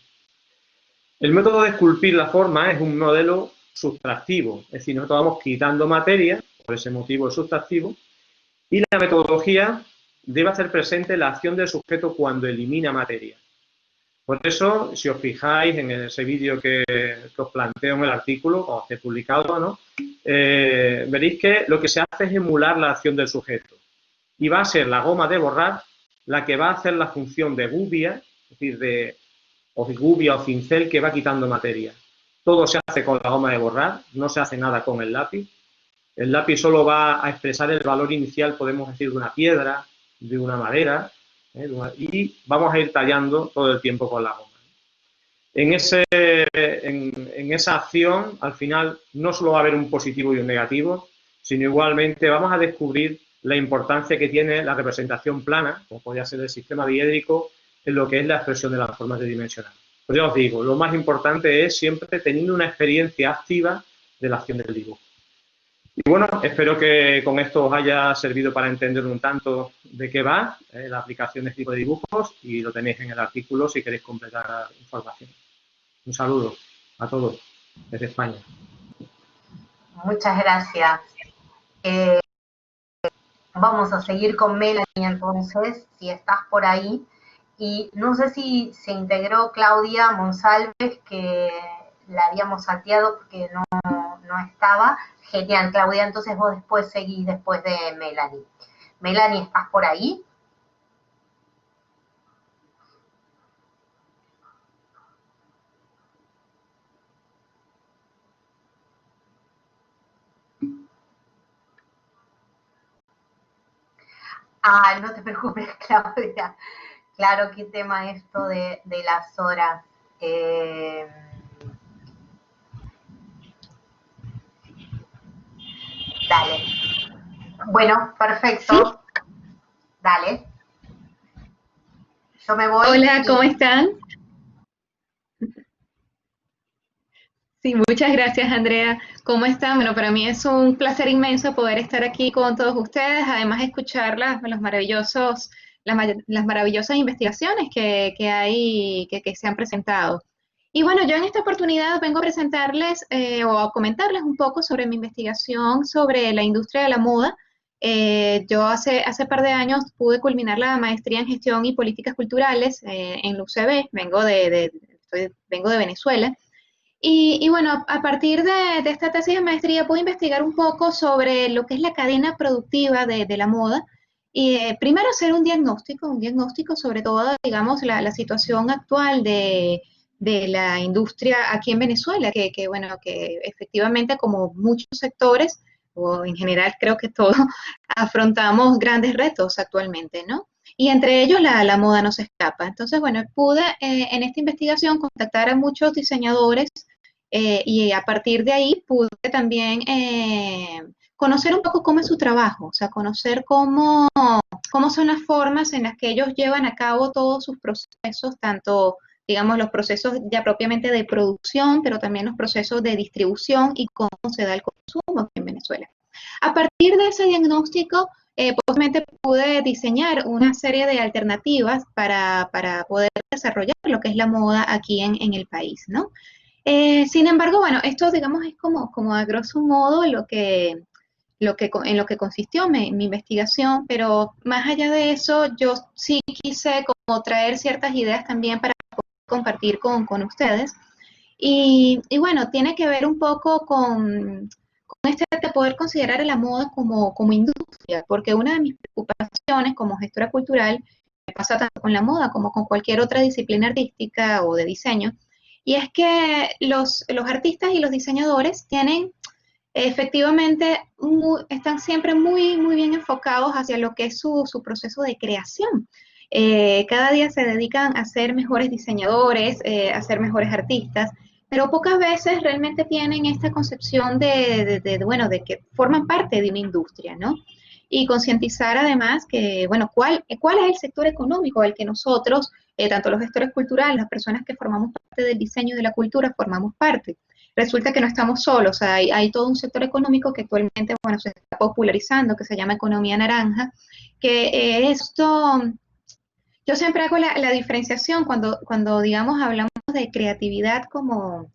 El método de esculpir la forma es un modelo sustractivo, es decir, nosotros vamos quitando materia, por ese motivo es sustractivo, y la metodología debe hacer presente la acción del sujeto cuando elimina materia. Por eso, si os fijáis en ese vídeo que os planteo en el artículo, cuando esté publicado, ¿no? Veréis que lo que se hace es emular la acción del sujeto. Y va a ser la goma de borrar la que va a hacer la función de gubia, es decir, gubia o cincel que va quitando materia. Todo se hace con la goma de borrar, no se hace nada con el lápiz. El lápiz solo va a expresar el valor inicial, podemos decir, de una piedra, de una madera, y vamos a ir tallando todo el tiempo con la goma. En esa acción, al final, no solo va a haber un positivo y un negativo, sino igualmente vamos a descubrir la importancia que tiene la representación plana, como podría ser el sistema diédrico, en lo que es la expresión de las formas tridimensionales. Pues ya os digo, lo más importante es siempre teniendo una experiencia activa de la acción del dibujo. Y bueno, espero que con esto os haya servido para entender un tanto de qué va la aplicación de este tipo de dibujos y lo tenéis en el artículo si queréis completar información. Un saludo a todos desde España. Muchas gracias. Vamos a seguir con Melanie entonces, si estás por ahí. Y no sé si se integró Claudia Monsalves, que la habíamos salteado porque no estaba. Genial, Claudia, entonces vos después seguís después de Melanie. Melanie, ¿estás por ahí? Ah, no te preocupes, Claudia. Claro, qué tema esto de las horas. Dale. Bueno, perfecto. ¿Sí? Dale. Yo me voy. Hola, ¿cómo están? Sí, muchas gracias, Andrea. ¿Cómo están? Bueno, para mí es un placer inmenso poder estar aquí con todos ustedes, además escuchar las maravillosas investigaciones que hay, que se han presentado. Y bueno, yo en esta oportunidad vengo a presentarles o a comentarles un poco sobre mi investigación sobre la industria de la moda. Yo hace par de años pude culminar la maestría en gestión y políticas culturales en la UCB, vengo de Venezuela. Y bueno, a partir de esta tesis de maestría pude investigar un poco sobre lo que es la cadena productiva de la moda y primero hacer un diagnóstico sobre todo, digamos, la situación actual de la industria aquí en Venezuela, bueno, que efectivamente como muchos sectores, o en general creo que todos, afrontamos grandes retos actualmente, ¿no? Y entre ellos la moda no se escapa. Entonces, bueno, pude en esta investigación contactar a muchos diseñadores y a partir de ahí pude también conocer un poco cómo es su trabajo, o sea, conocer cómo son las formas en las que ellos llevan a cabo todos sus procesos, tanto, digamos, los procesos ya propiamente de producción, pero también los procesos de distribución y cómo se da el consumo aquí en Venezuela. A partir de ese diagnóstico, posiblemente pude diseñar una serie de alternativas para poder desarrollar lo que es la moda aquí en el país, ¿no? Sin embargo, bueno, esto digamos es como a grosso modo en lo que consistió mi investigación, pero más allá de eso, yo sí quise como traer ciertas ideas también para compartir con ustedes. Y bueno, tiene que ver un poco con este de poder considerar la moda como industria, porque una de mis preocupaciones como gestora cultural, me pasa tanto con la moda como con cualquier otra disciplina artística o de diseño, y es que los artistas y los diseñadores tienen efectivamente, están siempre muy bien enfocados hacia lo que es su proceso de creación. Cada día se dedican a ser mejores diseñadores, a ser mejores artistas, pero pocas veces realmente tienen esta concepción bueno, de que forman parte de una industria, ¿no? Y concientizar además que, bueno, ¿cuál es el sector económico al que nosotros, tanto los gestores culturales, las personas que formamos parte del diseño y de la cultura, formamos parte? Resulta que no estamos solos, o sea, hay todo un sector económico que actualmente, bueno, se está popularizando, que se llama economía naranja, que yo siempre hago la diferenciación cuando, digamos, hablamos de creatividad como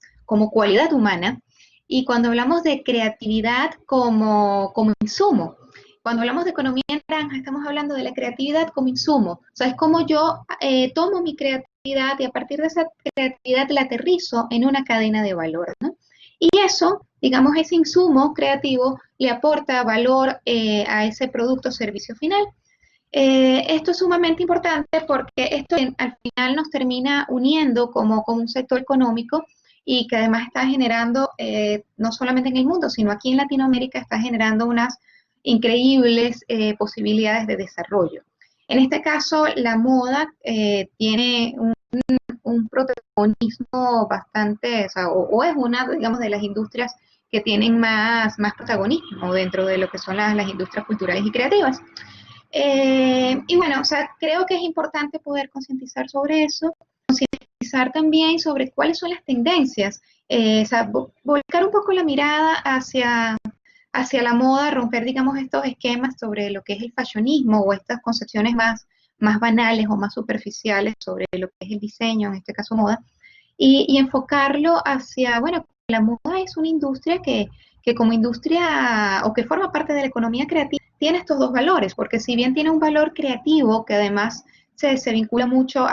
cualidad humana y cuando hablamos de creatividad como insumo. Cuando hablamos de economía naranja, estamos hablando de la creatividad como insumo. O sea, es como yo tomo mi creatividad y a partir de esa creatividad la aterrizo en una cadena de valor, ¿no? Y eso, digamos, ese insumo creativo le aporta valor a ese producto o servicio final. Esto es sumamente importante porque esto al final nos termina uniendo como un sector económico y que además está generando, no solamente en el mundo, sino aquí en Latinoamérica, está generando unas increíbles posibilidades de desarrollo. En este caso, la moda tiene un protagonismo bastante, o es una, digamos, de las industrias que tienen más protagonismo dentro de lo que son las industrias culturales y creativas. Y bueno, o sea, creo que es importante poder concientizar sobre eso, concientizar también sobre cuáles son las tendencias, o sea, volcar un poco la mirada hacia la moda, romper, digamos, estos esquemas sobre lo que es el fashionismo o estas concepciones más banales o más superficiales sobre lo que es el diseño, en este caso moda, y enfocarlo hacia, bueno, la moda es una industria que como industria o que forma parte de la economía creativa tiene estos dos valores, porque si bien tiene un valor creativo que además se vincula mucho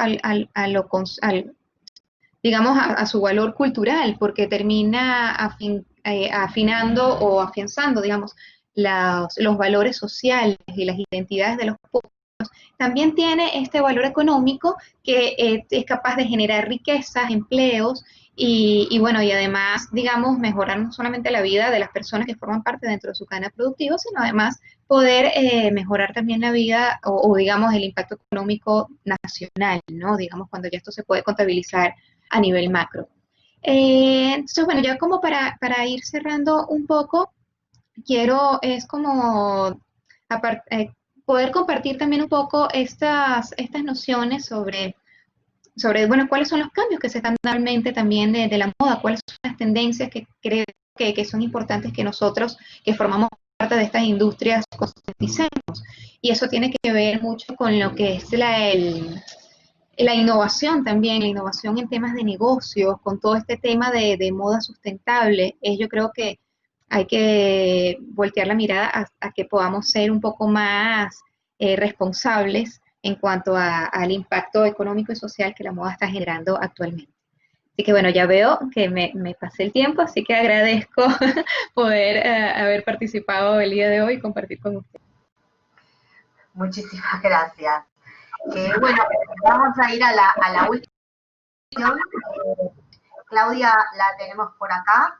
digamos, a su valor cultural, porque termina afinando o afianzando, digamos, los valores sociales y las identidades de los pueblos también tiene este valor económico que es capaz de generar riquezas, empleos y bueno, y además, digamos, mejorar no solamente la vida de las personas que forman parte dentro de su cadena productiva, sino además poder mejorar también la vida o digamos el impacto económico nacional, ¿no? Digamos, cuando ya esto se puede contabilizar a nivel macro. Entonces, bueno, ya como para ir cerrando un poco, quiero es como poder compartir también un poco estas nociones sobre, bueno, cuáles son los cambios que se están dando realmente también de la moda, cuáles son las tendencias que creo que son importantes que nosotros, que formamos parte de estas industrias, concienticemos. Y eso tiene que ver mucho con lo que es la innovación también, la innovación en temas de negocios, con todo este tema de moda sustentable. Yo creo que hay que voltear la mirada a que podamos ser un poco más responsables en cuanto al impacto económico y social que la moda está generando actualmente. Así que bueno, ya veo que me pasé el tiempo, así que agradezco poder haber participado el día de hoy y compartir con ustedes. Muchísimas gracias. Bueno, vamos a ir a la última sesión. Claudia la tenemos por acá.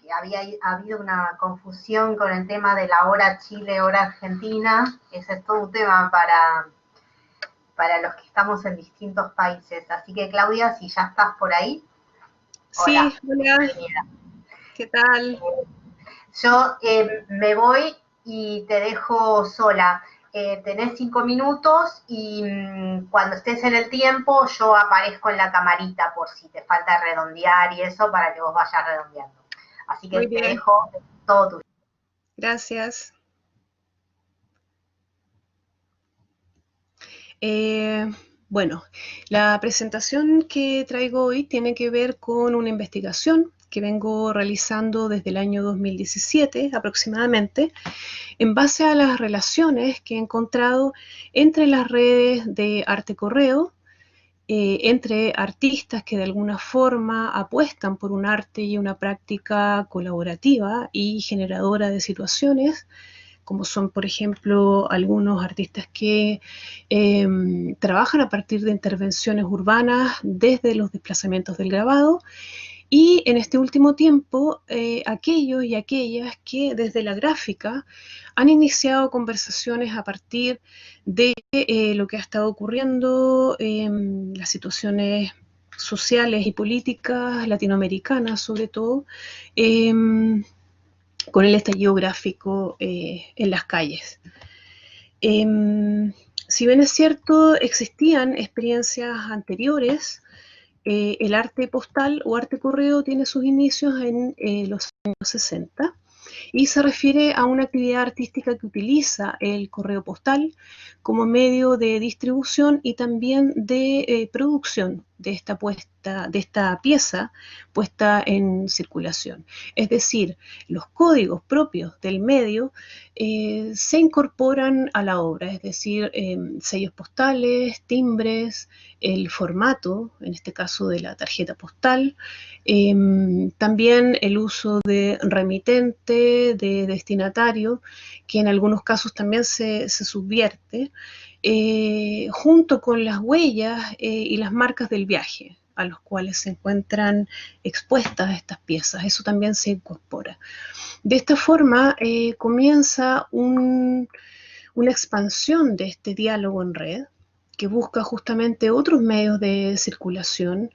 Que había habido una confusión con el tema de la hora Chile, hora Argentina. Ese es todo un tema para los que estamos en distintos países. Así que, Claudia, si ya estás por ahí. Sí, hola. ¿Qué tal? Yo me voy y te dejo sola. Tenés 5 minutos y cuando estés en el tiempo yo aparezco en la camarita por si te falta redondear y eso para que vos vayas redondeando. Así que te dejo todo tuyo. Gracias. Bueno, la presentación que traigo hoy tiene que ver con una investigación que vengo realizando desde el año 2017 aproximadamente, en base a las relaciones que he encontrado entre las redes de arte correo, entre artistas que de alguna forma apuestan por un arte y una práctica colaborativa y generadora de situaciones, como son, por ejemplo, algunos artistas que trabajan a partir de intervenciones urbanas desde los desplazamientos del grabado, y en este último tiempo, aquellos y aquellas que desde la gráfica han iniciado conversaciones a partir de lo que ha estado ocurriendo en las situaciones sociales y políticas latinoamericanas, sobre todo, con el estallido gráfico en las calles. Si bien es cierto, existían experiencias anteriores, el arte postal o arte correo tiene sus inicios en los años 60 y se refiere a una actividad artística que utiliza el correo postal como medio de distribución y también de producción de esta pieza puesta en circulación. Es decir, los códigos propios del medio se incorporan a la obra, es decir, sellos postales, timbres, el formato, en este caso de la tarjeta postal, también el uso de remitente, de destinatario, que en algunos casos también se subvierte, junto con las huellas y las marcas del viaje a los cuales se encuentran expuestas estas piezas. Eso también se incorpora. De esta forma comienza una expansión de este diálogo en red que busca justamente otros medios de circulación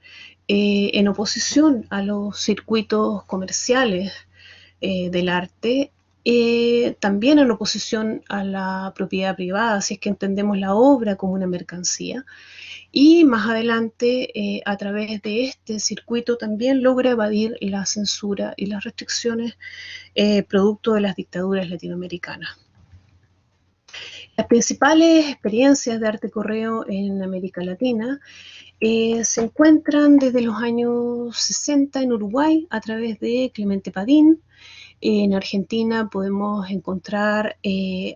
en oposición a los circuitos comerciales del arte, también en oposición a la propiedad privada, si es que entendemos la obra como una mercancía, y más adelante a través de este circuito también logra evadir la censura y las restricciones producto de las dictaduras latinoamericanas. Las principales experiencias de arte correo en América Latina se encuentran desde los años 60 en Uruguay a través de Clemente Padín. En Argentina podemos encontrar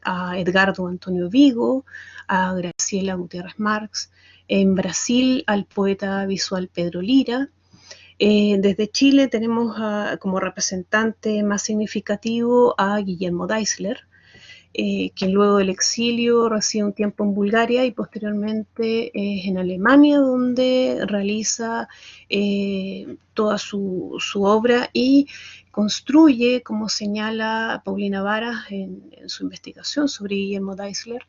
a Edgardo Antonio Vigo, a Graciela Gutiérrez Marx. En Brasil al poeta visual Pedro Lira. Desde Chile tenemos como representante más significativo a Guillermo Deisler. quien luego del exilio reside un tiempo en Bulgaria y posteriormente es en Alemania, donde realiza toda su obra y construye, como señala Paulina Varas en su investigación sobre Guillermo Deisler,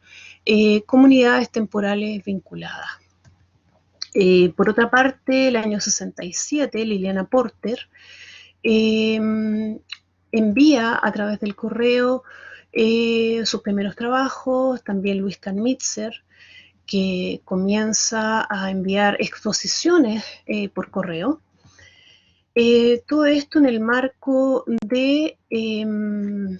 comunidades temporales vinculadas. Por otra parte, el año 67, Liliana Porter envía a través del correo sus primeros trabajos, también Luis Kanmitzer, que comienza a enviar exposiciones por correo. Todo esto en el marco de el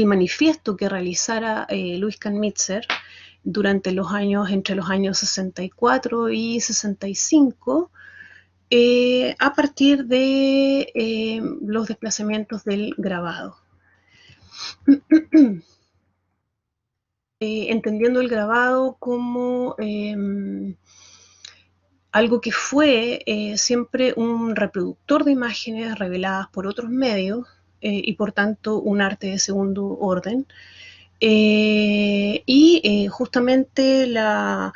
manifiesto que realizara Luis Kanmitzer durante entre los años 64 y 65, a partir de los desplazamientos del grabado. Entendiendo el grabado como algo que fue siempre un reproductor de imágenes reveladas por otros medios y por tanto un arte de segundo orden. Justamente la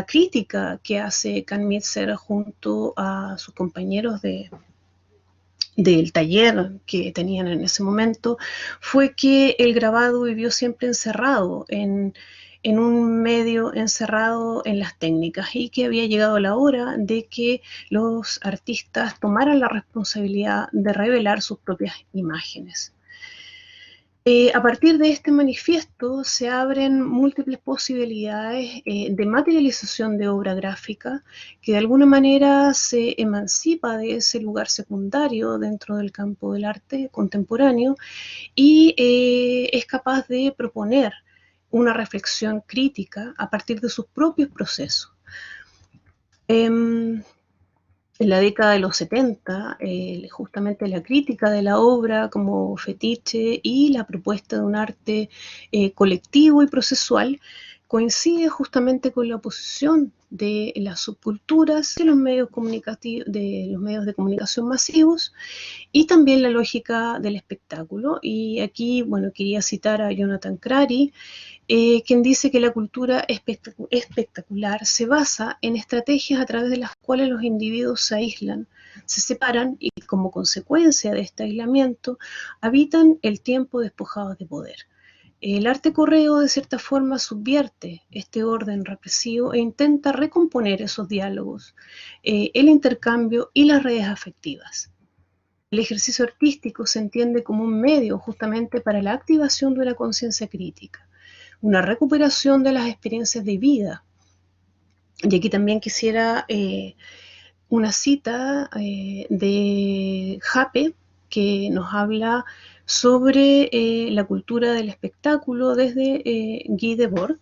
crítica que hace Kanmitzer junto a sus compañeros del taller que tenían en ese momento fue que el grabado vivió siempre encerrado en un medio, encerrado en las técnicas, y que había llegado la hora de que los artistas tomaran la responsabilidad de revelar sus propias imágenes. A partir de este manifiesto se abren múltiples posibilidades de materialización de obra gráfica que de alguna manera se emancipa de ese lugar secundario dentro del campo del arte contemporáneo y es capaz de proponer una reflexión crítica a partir de sus propios procesos. En la década de los 70, justamente la crítica de la obra como fetiche y la propuesta de un arte colectivo y procesual coincide justamente con la oposición de las subculturas de los medios de comunicación masivos y también la lógica del espectáculo. Y aquí, bueno, quería citar a Jonathan Crary, quien dice que la cultura espectacular se basa en estrategias a través de las cuales los individuos se aíslan, se separan y como consecuencia de este aislamiento habitan el tiempo despojados de poder. El arte correo de cierta forma subvierte este orden represivo e intenta recomponer esos diálogos, el intercambio y las redes afectivas. El ejercicio artístico se entiende como un medio justamente para la activación de una conciencia crítica, una recuperación de las experiencias de vida. Y aquí también quisiera una cita de Jape, que nos habla sobre la cultura del espectáculo desde Guy Debord,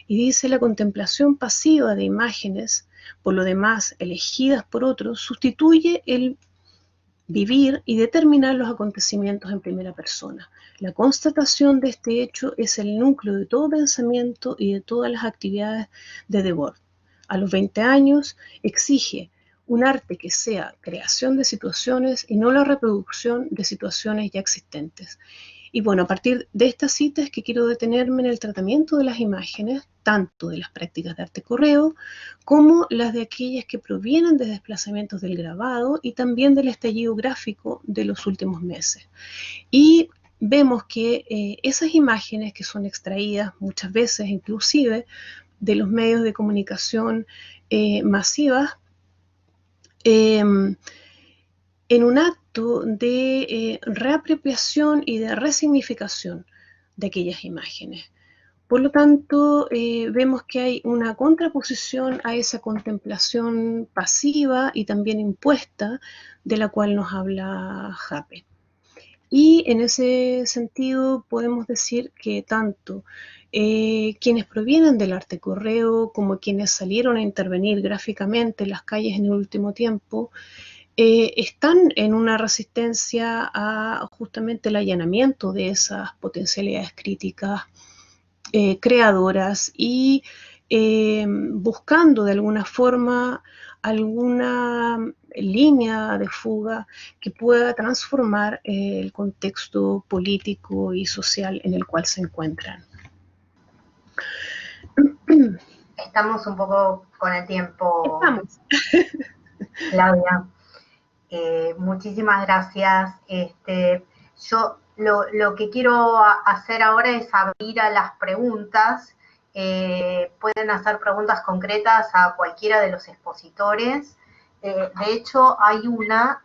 y dice: la contemplación pasiva de imágenes, por lo demás elegidas por otros, sustituye el vivir y determinar los acontecimientos en primera persona. La constatación de este hecho es el núcleo de todo pensamiento y de todas las actividades de Debord. A los 20 años exige un arte que sea creación de situaciones y no la reproducción de situaciones ya existentes. Y bueno, a partir de esta cita es que quiero detenerme en el tratamiento de las imágenes, tanto de las prácticas de arte correo, como las de aquellas que provienen de desplazamientos del grabado y también del estallido gráfico de los últimos meses. Y vemos que esas imágenes que son extraídas muchas veces inclusive de los medios de comunicación masivas, en un acto de reapropiación y de resignificación de aquellas imágenes. Por lo tanto, vemos que hay una contraposición a esa contemplación pasiva y también impuesta de la cual nos habla Jape. Y en ese sentido podemos decir que tanto quienes provienen del arte correo como quienes salieron a intervenir gráficamente en las calles en el último tiempo, están en una resistencia a justamente el allanamiento de esas potencialidades críticas creadoras y buscando de alguna forma alguna línea de fuga que pueda transformar el contexto político y social en el cual se encuentran. Estamos un poco con el tiempo. Estamos. Claudia, muchísimas gracias. Yo lo que quiero hacer ahora es abrir a las preguntas. Pueden hacer preguntas concretas a cualquiera de los expositores. De hecho, hay una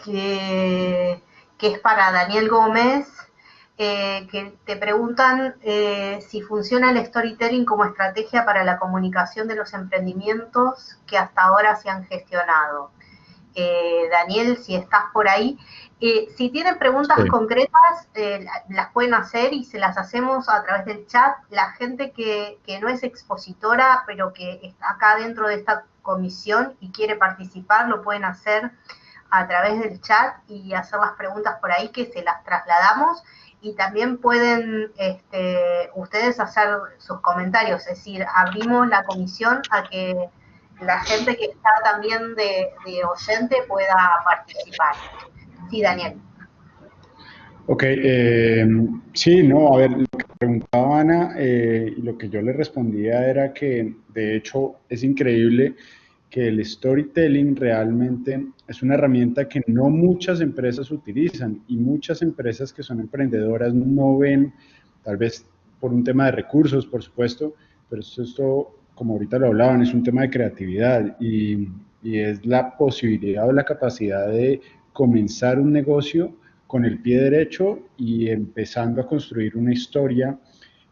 que es para Daniel Gómez, que te preguntan si funciona el storytelling como estrategia para la comunicación de los emprendimientos que hasta ahora se han gestionado. Daniel, si estás por ahí, si tienen preguntas concretas, las pueden hacer y se las hacemos a través del chat. La gente que no es expositora, pero que está acá dentro de esta comisión y quiere participar, lo pueden hacer a través del chat y hacer las preguntas por ahí, que se las trasladamos. Y también pueden ustedes hacer sus comentarios, es decir, abrimos la comisión a que la gente que está también de oyente pueda participar. Sí, Daniel. Ok, sí, no, a ver, lo que preguntaba Ana y lo que yo le respondía era que de hecho es increíble que el storytelling realmente es una herramienta que no muchas empresas utilizan y muchas empresas que son emprendedoras no ven, tal vez por un tema de recursos, por supuesto, pero esto, como ahorita lo hablaban, es un tema de creatividad y es la posibilidad o la capacidad de comenzar un negocio con el pie derecho y empezando a construir una historia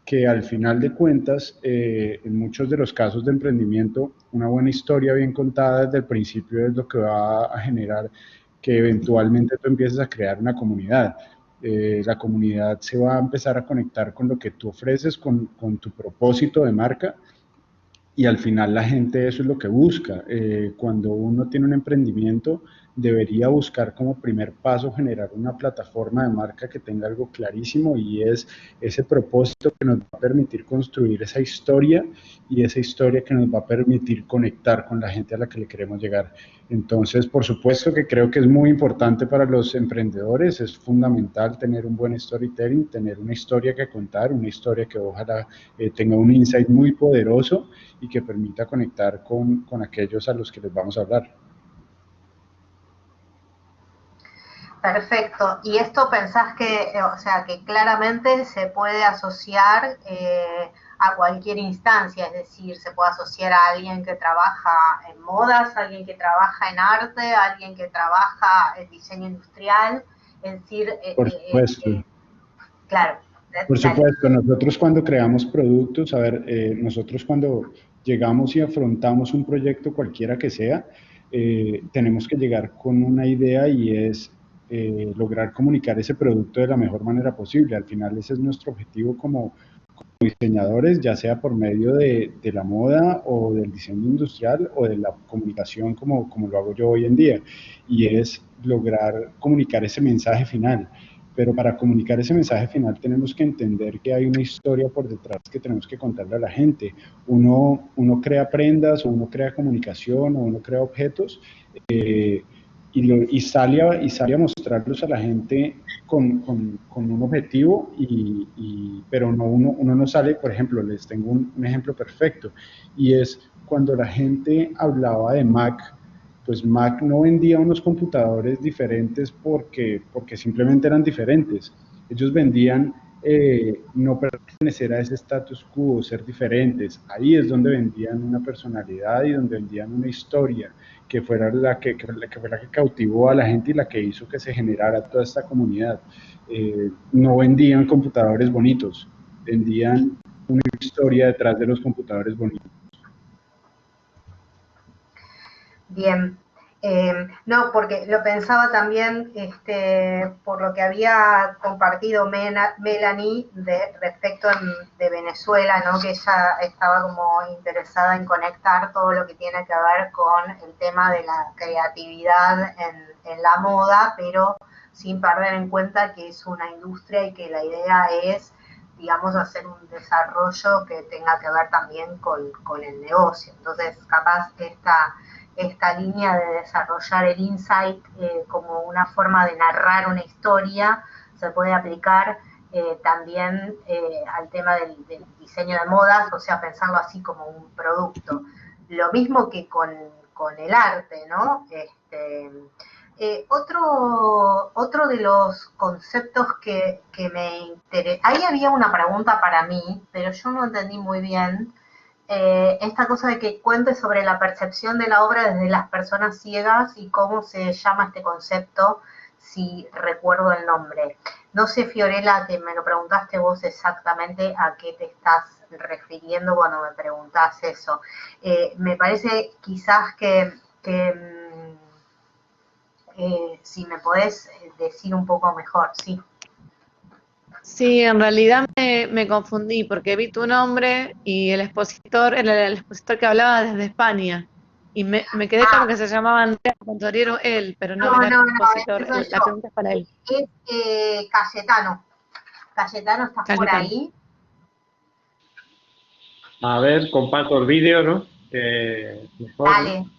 que al final de cuentas, en muchos de los casos de emprendimiento, una buena historia bien contada desde el principio es lo que va a generar que eventualmente tú empieces a crear una comunidad. La comunidad se va a empezar a conectar con lo que tú ofreces, con tu propósito de marca, y al final la gente eso es lo que busca. Cuando uno tiene un emprendimiento, debería buscar como primer paso generar una plataforma de marca que tenga algo clarísimo y es ese propósito que nos va a permitir construir esa historia y esa historia que nos va a permitir conectar con la gente a la que le queremos llegar. Entonces, por supuesto que creo que es muy importante para los emprendedores, es fundamental tener un buen storytelling, tener una historia que contar, una historia que ojalá tenga un insight muy poderoso y que permita conectar con aquellos a los que les vamos a hablar. Perfecto. ¿Y esto pensás que, o sea, que claramente se puede asociar a cualquier instancia? Es decir, se puede asociar a alguien que trabaja en modas, a alguien que trabaja en arte, a alguien que trabaja en diseño industrial. Es decir, por supuesto. Claro. Por supuesto, nosotros cuando creamos productos, a ver, nosotros cuando llegamos y afrontamos un proyecto cualquiera que sea, tenemos que llegar con una idea y es lograr comunicar ese producto de la mejor manera posible. Al final ese es nuestro objetivo como diseñadores, ya sea por medio de la moda o del diseño industrial o de la comunicación como lo hago yo hoy en día, y es lograr comunicar ese mensaje final. Pero para comunicar ese mensaje final tenemos que entender que hay una historia por detrás que tenemos que contarle a la gente. Uno crea prendas o uno crea comunicación o uno crea objetos y sale a mostrarlos a la gente con un objetivo, pero uno no sale, por ejemplo, les tengo un ejemplo perfecto, y es cuando la gente hablaba de Mac, pues Mac no vendía unos computadores diferentes porque simplemente eran diferentes. Ellos vendían no pertenecer a ese status quo, ser diferentes. Ahí es donde vendían una personalidad y donde vendían una historia que fuera la que cautivó a la gente y la que hizo que se generara toda esta comunidad. No vendían computadores bonitos, vendían una historia detrás de los computadores bonitos. Bien, no, porque lo pensaba también por lo que había compartido Melanie respecto de Venezuela, ¿no? Que ella estaba como interesada en conectar todo lo que tiene que ver con el tema de la creatividad en la moda, pero sin perder en cuenta que es una industria y que la idea es digamos, hacer un desarrollo que tenga que ver también con el negocio. Entonces, capaz esta línea de desarrollar el insight como una forma de narrar una historia se puede aplicar también al tema del diseño de modas, o sea, pensarlo así como un producto. Lo mismo que con el arte, ¿no? Otro de los conceptos que me interesa, ahí había una pregunta para mí, pero yo no entendí muy bien, esta cosa de que cuente sobre la percepción de la obra desde las personas ciegas y cómo se llama este concepto, si recuerdo el nombre. No sé, Fiorella, que me lo preguntaste vos exactamente a qué te estás refiriendo cuando me preguntás eso. Me parece quizás que si me podés decir un poco mejor, sí. Sí, en realidad me confundí porque vi tu nombre y el expositor era el expositor que hablaba desde España. Y me quedé como que se llamaba Andrea Contoriero él, pero no, era el expositor. ese soy La yo. pregunta es para él. Es Cayetano. Cayetano, ¿estás por Cayetano. ahí? A ver, comparto el vídeo, ¿no? Mejor, Dale, ¿no?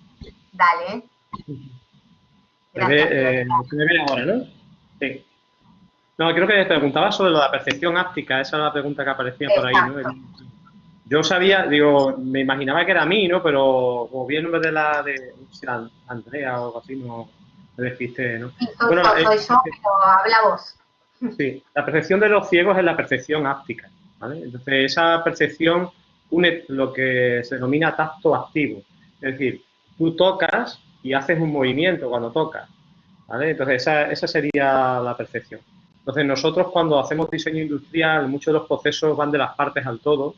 dale. Se me ve ahora, ¿no? Sí. No, creo que te preguntaba sobre lo de la percepción áptica, esa era la pregunta que aparecía por ahí, ¿no? Yo sabía, digo, me imaginaba que era a mí, ¿no? Pero o bien el nombre no sé si era Andrea o algo así, no me despisté, ¿no? Sí, soy yo, pero habla vos. Sí, la percepción de los ciegos es la percepción áptica, ¿vale? Entonces, esa percepción une lo que se denomina tacto activo. Es decir, tú tocas y haces un movimiento cuando tocas, ¿vale? Entonces, esa sería la percepción. Entonces, nosotros cuando hacemos diseño industrial, muchos de los procesos van de las partes al todo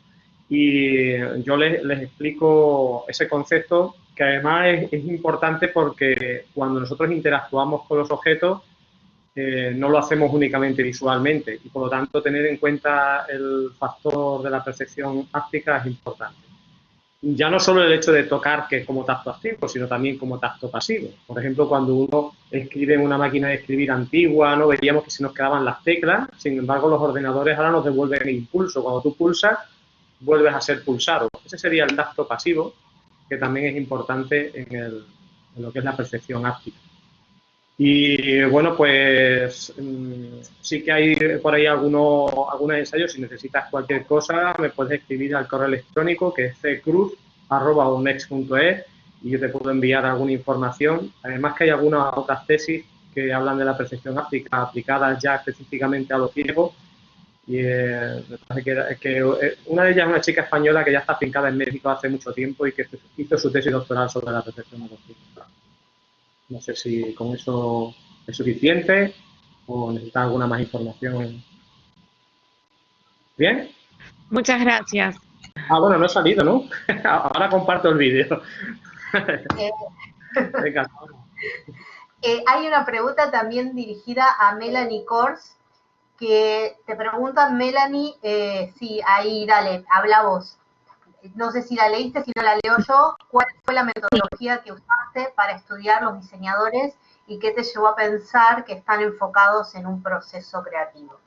y yo les explico ese concepto que además es importante porque cuando nosotros interactuamos con los objetos, no lo hacemos únicamente visualmente y por lo tanto tener en cuenta el factor de la percepción áptica es importante. Ya no solo el hecho de tocar que es como tacto activo, sino también como tacto pasivo. Por ejemplo, cuando uno escribe en una máquina de escribir antigua, ¿no? Veíamos que se nos quedaban las teclas, sin embargo los ordenadores ahora nos devuelven el impulso. Cuando tú pulsas, vuelves a ser pulsado. Ese sería el tacto pasivo, que también es importante en lo que es la percepción áptica. Y bueno, pues sí que hay por ahí algunos ensayos. Si necesitas cualquier cosa, me puedes escribir al correo electrónico que es ccruz@unex.es y yo te puedo enviar alguna información. Además que hay algunas otras tesis que hablan de la percepción áptica aplicadas ya específicamente a los ciegos. Y me parece que una de ellas es una chica española que ya está afincada en México hace mucho tiempo y que hizo su tesis doctoral sobre la percepción de los ciegos. No sé si con eso es suficiente o necesitas alguna más información. ¿Bien? Muchas gracias. Bueno, no he salido, ¿no? Ahora comparto el vídeo. Venga. Hay una pregunta también dirigida a Melanie Kors, que te pregunta, Melanie, sí, ahí, dale, habla vos. No sé si la leíste, si no la leo yo. ¿Cuál fue la metodología que usaste para estudiar los diseñadores y qué te llevó a pensar que están enfocados en un proceso creativo?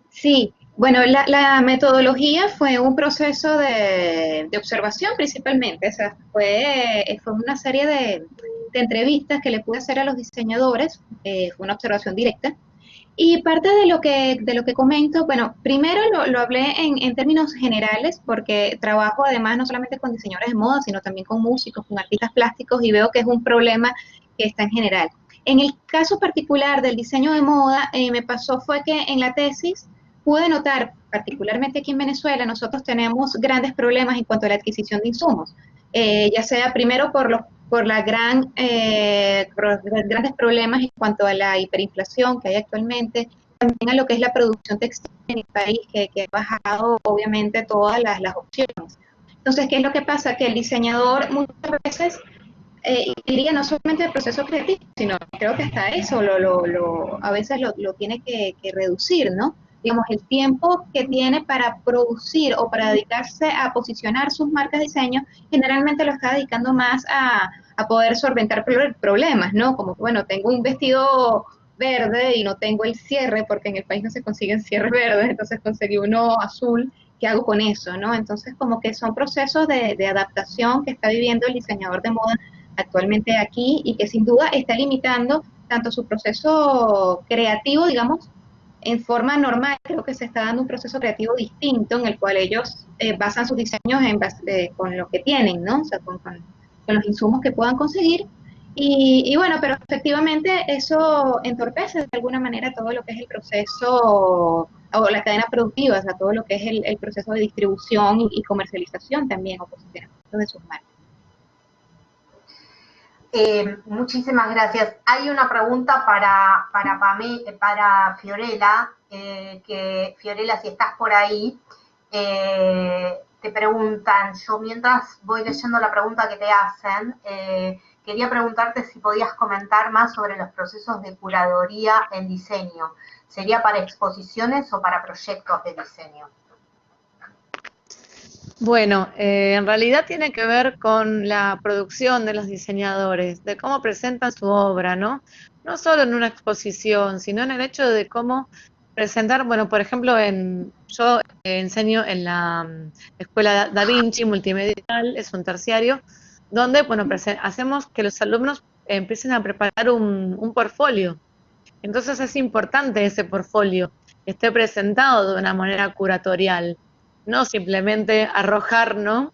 Sí, bueno, la metodología fue un proceso de observación principalmente, o sea, fue una serie de entrevistas que le pude hacer a los diseñadores, fue una observación directa. Y parte de lo que comento, bueno, primero lo hablé en términos generales, porque trabajo además no solamente con diseñadores de moda, sino también con músicos, con artistas plásticos, y veo que es un problema que está en general. En el caso particular del diseño de moda, me pasó fue que en la tesis pude notar, particularmente aquí en Venezuela, nosotros tenemos grandes problemas en cuanto a la adquisición de insumos, ya sea primero por los grandes problemas en cuanto a la hiperinflación que hay actualmente, también a lo que es la producción textil en el país, que ha bajado obviamente todas las opciones. Entonces, ¿qué es lo que pasa? Que el diseñador muchas veces, diría no solamente el proceso creativo, sino creo que hasta eso a veces lo tiene que reducir, ¿no? Digamos, el tiempo que tiene para producir o para dedicarse a posicionar sus marcas de diseño, generalmente lo está dedicando más a poder solventar problemas, ¿no? Como, bueno, tengo un vestido verde y no tengo el cierre, porque en el país no se consiguen cierres verdes, entonces conseguí uno azul. ¿Qué hago con eso, no? Entonces, como que son procesos de adaptación que está viviendo el diseñador de moda actualmente aquí y que sin duda está limitando tanto su proceso creativo, digamos, en forma normal. Creo que se está dando un proceso creativo distinto en el cual ellos basan sus diseños con lo que tienen, ¿no? O sea, con los insumos que puedan conseguir. Y bueno, pero efectivamente eso entorpece de alguna manera todo lo que es el proceso o la cadena productiva, o sea, todo lo que es el proceso de distribución y comercialización también, o posicionamiento de sus marcas. Muchísimas gracias. Hay una pregunta para Fiorella, que Fiorella, si estás por ahí, te preguntan, yo mientras voy leyendo la pregunta que te hacen, quería preguntarte si podías comentar más sobre los procesos de curaduría en diseño. ¿Sería para exposiciones o para proyectos de diseño? Bueno, en realidad tiene que ver con la producción de los diseñadores, de cómo presentan su obra, ¿no? No solo en una exposición, sino en el hecho de cómo presentar, bueno, por ejemplo, yo enseño en la Escuela Da Vinci Multimedial, es un terciario, donde, bueno, hacemos que los alumnos empiecen a preparar un portfolio. Entonces es importante ese portfolio, que esté presentado de una manera curatorial, no simplemente arrojar, ¿no?,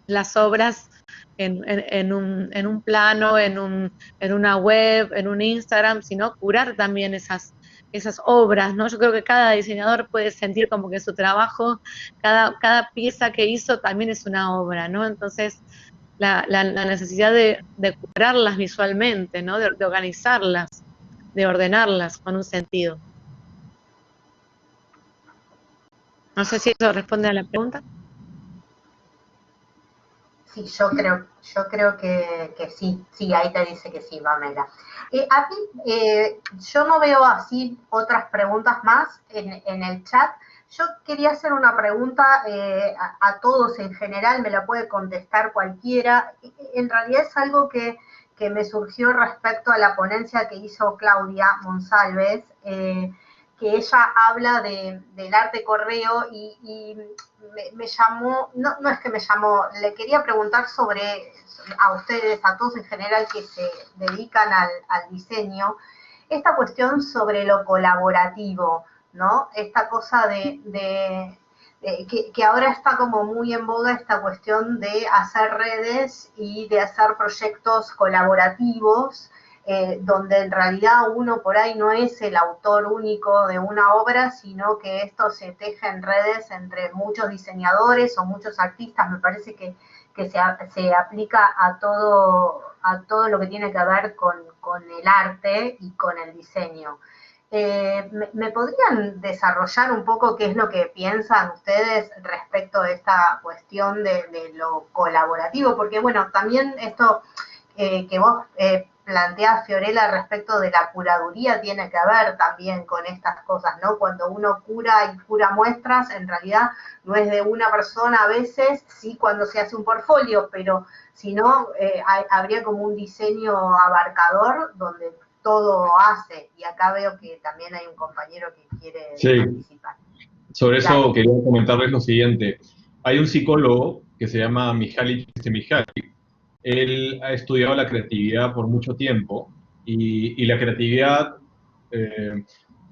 las obras en un plano, en una web, en un Instagram, sino curar también esas obras, ¿no? Yo creo que cada diseñador puede sentir como que su trabajo, cada pieza que hizo también es una obra, ¿no? Entonces, la necesidad de curarlas visualmente, ¿no?, de organizarlas, de ordenarlas con un sentido. No sé si eso responde a la pregunta. Sí, yo creo que sí, ahí te dice que sí, Pamela. A mí, yo no veo así otras preguntas más en el chat. Yo quería hacer una pregunta a todos en general, me la puede contestar cualquiera. En realidad es algo que me surgió respecto a la ponencia que hizo Claudia Monsalves, que ella habla del arte correo y me llamó, no es que me llamó, le quería preguntar a ustedes, a todos en general que se dedican al diseño, esta cuestión sobre lo colaborativo, ¿no? Esta cosa que ahora está como muy en boga esta cuestión de hacer redes y de hacer proyectos colaborativos, donde en realidad uno por ahí no es el autor único de una obra, sino que esto se teje en redes entre muchos diseñadores o muchos artistas. Me parece que se aplica a todo lo que tiene que ver con el arte y con el diseño. ¿Me podrían desarrollar un poco qué es lo que piensan ustedes respecto a esta cuestión de lo colaborativo? Porque, bueno, también esto que vos planteás, Fiorella, respecto de la curaduría tiene que ver también con estas cosas, ¿no? Cuando uno cura y cura muestras, en realidad no es de una persona a veces, sí cuando se hace un portfolio, pero si no, habría como un diseño abarcador donde todo hace, y acá veo que también hay un compañero que quiere participar. Sobre eso quería comentarles lo siguiente. Hay un psicólogo que se llama Mihaly Csikszentmihalyi. Él ha estudiado la creatividad por mucho tiempo y la creatividad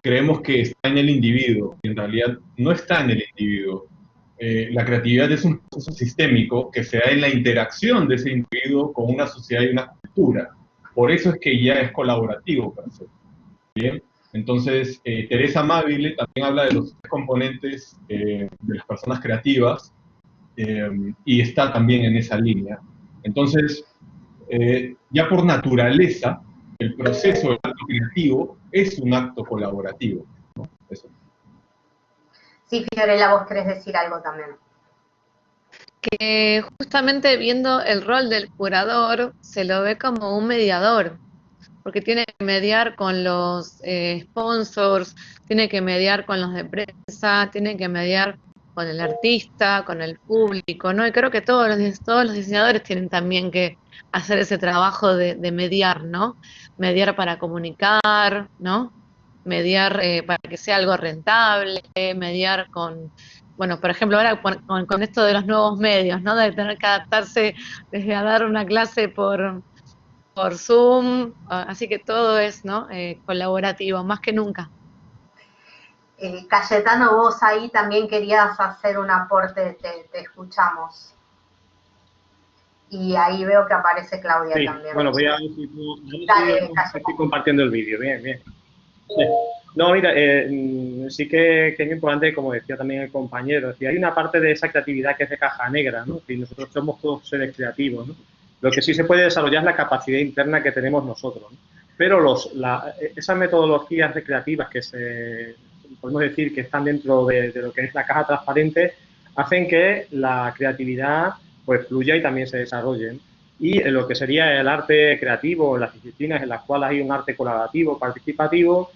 creemos que está en el individuo, y en realidad no está en el individuo. La creatividad es un proceso sistémico que se da en la interacción de ese individuo con una sociedad y una cultura. Por eso es que ya es colaborativo, ¿bien? Entonces, Teresa Mabile también habla de los tres componentes de las personas creativas y está también en esa línea. Entonces, ya por naturaleza, el proceso del acto creativo es un acto colaborativo, ¿no? Eso. Sí, Fiorella, vos querés decir algo también. Que justamente viendo el rol del curador, se lo ve como un mediador, porque tiene que mediar con los sponsors, tiene que mediar con los de prensa, tiene que mediar con el artista, con el público, ¿no? Y creo que todos los diseñadores tienen también que hacer ese trabajo de mediar, ¿no? Mediar para comunicar, ¿no? Mediar para que sea algo rentable, mediar con, bueno, por ejemplo, ahora con esto de los nuevos medios, ¿no? De tener que adaptarse desde a dar una clase por Zoom, así que todo es, ¿no? Colaborativo, más que nunca. Cayetano, vos ahí también querías hacer un aporte, te escuchamos. Y ahí veo que aparece Claudia sí, también. Bueno, voy a ver si estoy compartiendo el vídeo. Bien, bien. Sí. No, mira, sí que es importante, como decía también el compañero, decía, hay una parte de esa creatividad que es de caja negra, ¿no? Y nosotros somos todos seres creativos, ¿no? Lo que sí se puede desarrollar es la capacidad interna que tenemos nosotros, ¿no? Pero esas metodologías recreativas que podemos decir que están dentro de lo que es la caja transparente, hacen que la creatividad pues fluya y también se desarrolle. Y en lo que sería el arte creativo, las disciplinas en las cuales hay un arte colaborativo, participativo,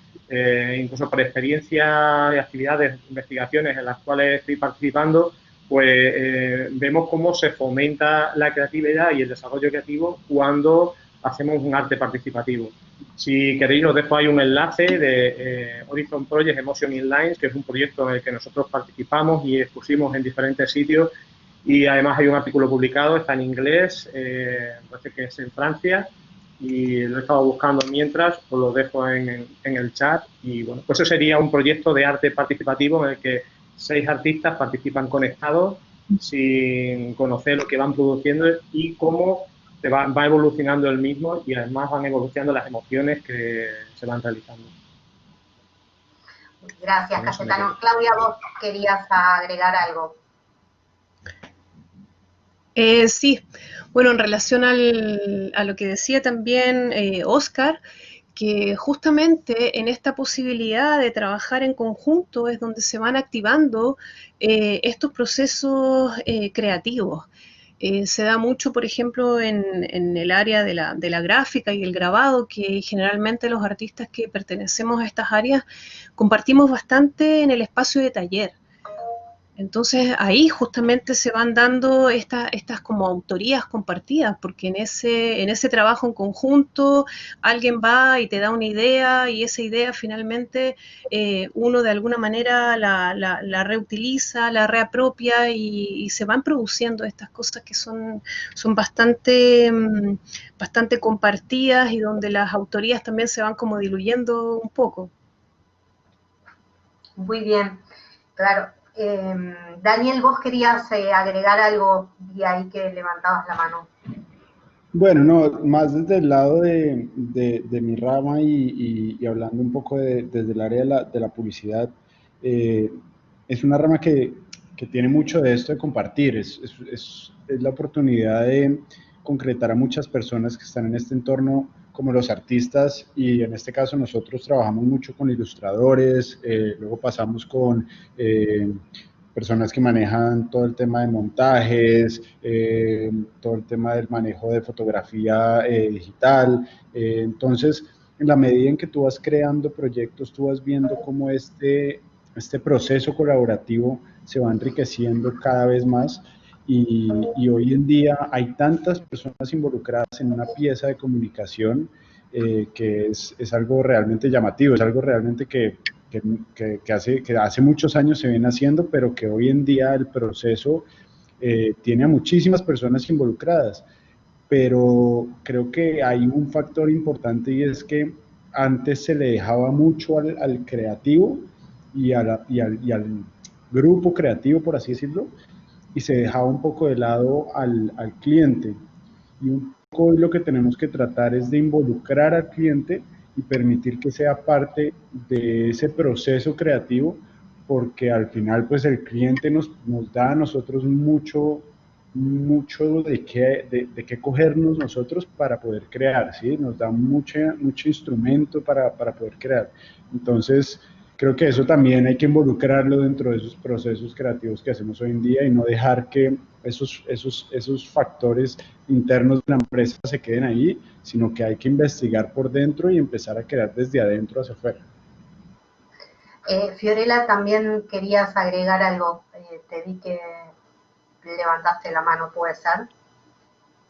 incluso por experiencia y actividades, investigaciones en las cuales estoy participando, pues vemos cómo se fomenta la creatividad y el desarrollo creativo cuando hacemos un arte participativo. Si queréis, os dejo ahí un enlace de Horizon Project Emotion in Lines, que es un proyecto en el que nosotros participamos y expusimos en diferentes sitios. Y además hay un artículo publicado, está en inglés, parece que es en Francia, y lo he estado buscando mientras, os lo dejo en el chat. Y bueno, pues eso sería un proyecto de arte participativo en el que 6 artistas participan conectados sin conocer lo que van produciendo y cómo va evolucionando el mismo, y además van evolucionando las emociones que se van realizando. Gracias, Cayetano. Claudia, vos querías agregar algo. Sí, bueno, en relación a lo que decía también Oscar, que justamente en esta posibilidad de trabajar en conjunto es donde se van activando estos procesos creativos. Se da mucho, por ejemplo, en el área de la gráfica y el grabado, que generalmente los artistas que pertenecemos a estas áreas compartimos bastante en el espacio de taller. Entonces ahí justamente se van dando estas como autorías compartidas, porque en ese trabajo en conjunto alguien va y te da una idea, y esa idea finalmente uno de alguna manera la reutiliza, la reapropia, y se van produciendo estas cosas que son bastante compartidas, y donde las autorías también se van como diluyendo un poco. Muy bien, claro. Daniel, vos querías agregar algo, y ahí que levantabas la mano. Bueno, no, más desde el lado de mi rama y hablando un poco desde el área de la publicidad, es una rama que tiene mucho de esto de compartir, es la oportunidad de concretar a muchas personas que están en este entorno, como los artistas, y en este caso nosotros trabajamos mucho con ilustradores, luego pasamos con personas que manejan todo el tema de montajes, todo el tema del manejo de fotografía digital. Entonces, en la medida en que tú vas creando proyectos, tú vas viendo cómo este proceso colaborativo se va enriqueciendo cada vez más. Y hoy en día hay tantas personas involucradas en una pieza de comunicación que es algo realmente llamativo, es algo realmente que hace muchos años se viene haciendo, pero que hoy en día el proceso tiene a muchísimas personas involucradas. Pero creo que hay un factor importante, y es que antes se le dejaba mucho al creativo y al grupo creativo, por así decirlo, y se dejaba un poco de lado al cliente. Y un poco lo que tenemos que tratar es de involucrar al cliente y permitir que sea parte de ese proceso creativo, porque al final pues el cliente nos da a nosotros mucho de qué cogernos nosotros para poder crear, ¿sí? Nos da mucho instrumento para poder crear. Entonces, creo que eso también hay que involucrarlo dentro de esos procesos creativos que hacemos hoy en día, y no dejar que esos factores internos de la empresa se queden ahí, sino que hay que investigar por dentro y empezar a crear desde adentro hacia afuera. Fiorella, también querías agregar algo. Te vi que levantaste la mano, ¿puede ser?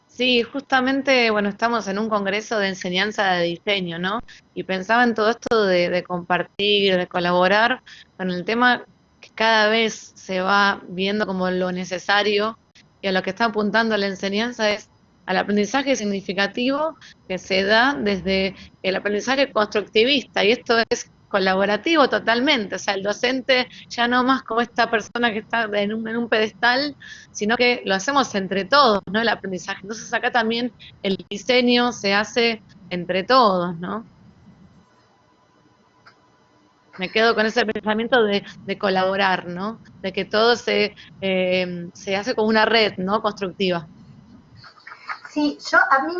Sí, justamente, bueno, estamos en un congreso de enseñanza de diseño, ¿no? Y pensaba en todo esto de compartir, de colaborar con el tema que cada vez se va viendo como lo necesario y a lo que está apuntando la enseñanza es al aprendizaje significativo que se da desde el aprendizaje constructivista, y esto es colaborativo totalmente, o sea, el docente ya no más como esta persona que está en un pedestal, sino que lo hacemos entre todos, ¿no? El aprendizaje. Entonces acá también el diseño se hace entre todos, ¿no? Me quedo con ese pensamiento de colaborar, ¿no? De que todo se hace como una red, ¿no? Constructiva. Sí, a mí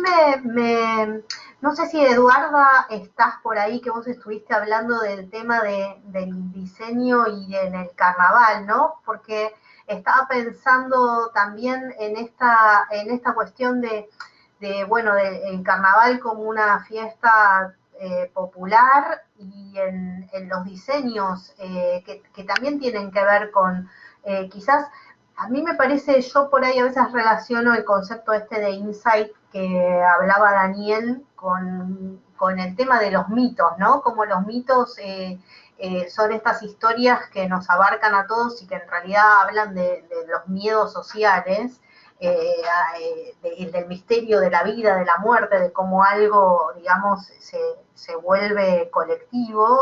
no sé si Eduarda estás por ahí, que vos estuviste hablando del tema del diseño y en el carnaval, ¿no? Porque estaba pensando también en esta cuestión bueno, del carnaval como una fiesta popular y en los diseños que también tienen que ver con quizás a mí me parece, yo por ahí a veces relaciono el concepto este de insight que hablaba Daniel con el tema de los mitos, ¿no? Como los mitos son estas historias que nos abarcan a todos y que en realidad hablan de los miedos sociales, del misterio de la vida, de la muerte, de cómo algo, digamos, se vuelve colectivo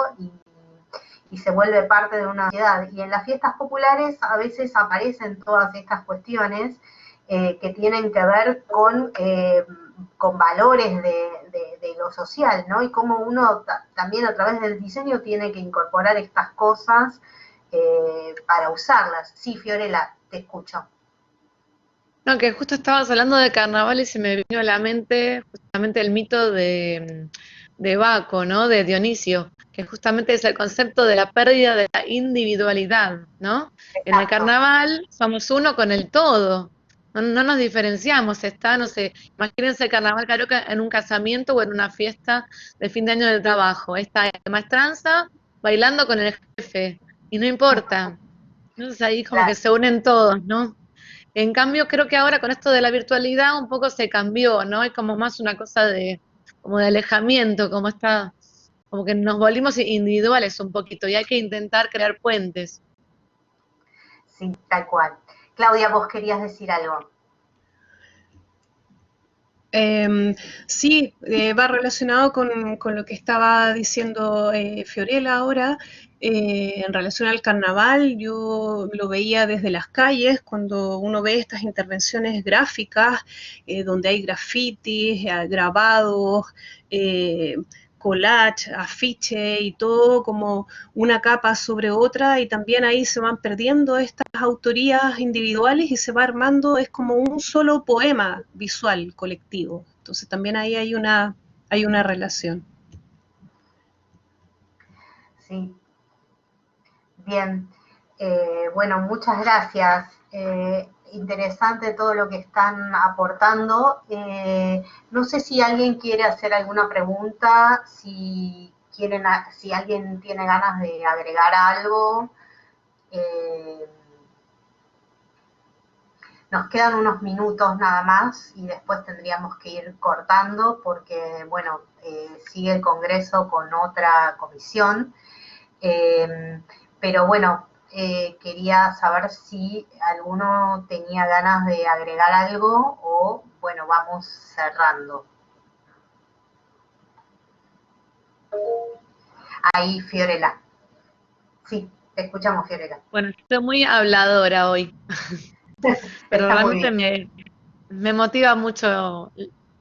y se vuelve parte de una sociedad. Y en las fiestas populares a veces aparecen todas estas cuestiones que tienen que ver con valores de lo social, ¿no? Y cómo uno también a través del diseño tiene que incorporar estas cosas para usarlas. Sí, Fiorella, te escucho. No, que justo estabas hablando de carnaval y se me vino a la mente justamente el mito de Baco, ¿no? De Dionisio, que justamente es el concepto de la pérdida de la individualidad, ¿no? En el carnaval somos uno con el todo, no nos diferenciamos, está, no sé, imagínense el carnaval carioca en un casamiento o en una fiesta de fin de año de trabajo, está la maestranza bailando con el jefe, y no importa, entonces ahí como que se unen todos, ¿no? En cambio, creo que ahora con esto de la virtualidad un poco se cambió, ¿no? Es como más una cosa como de alejamiento, como que nos volvimos individuales un poquito y hay que intentar crear puentes. Sí, tal cual. Claudia, vos querías decir algo. Sí, va relacionado con lo que estaba diciendo Fiorella ahora. En relación al carnaval, yo lo veía desde las calles, cuando uno ve estas intervenciones gráficas, donde hay grafitis, grabados, collage, afiche y todo como una capa sobre otra, y también ahí se van perdiendo estas autorías individuales y se va armando, es como un solo poema visual colectivo. Entonces también ahí hay una relación. Sí. Bien. Bueno, muchas gracias. Interesante todo lo que están aportando. No sé si alguien quiere hacer alguna pregunta, si alguien tiene ganas de agregar algo. Nos quedan unos minutos nada más y después tendríamos que ir cortando porque, bueno, sigue el Congreso con otra comisión. Pero bueno, quería saber si alguno tenía ganas de agregar algo o, bueno, vamos cerrando. Ahí, Fiorella. Sí, te escuchamos, Fiorella. Bueno, estoy muy habladora hoy, pero realmente me motiva mucho.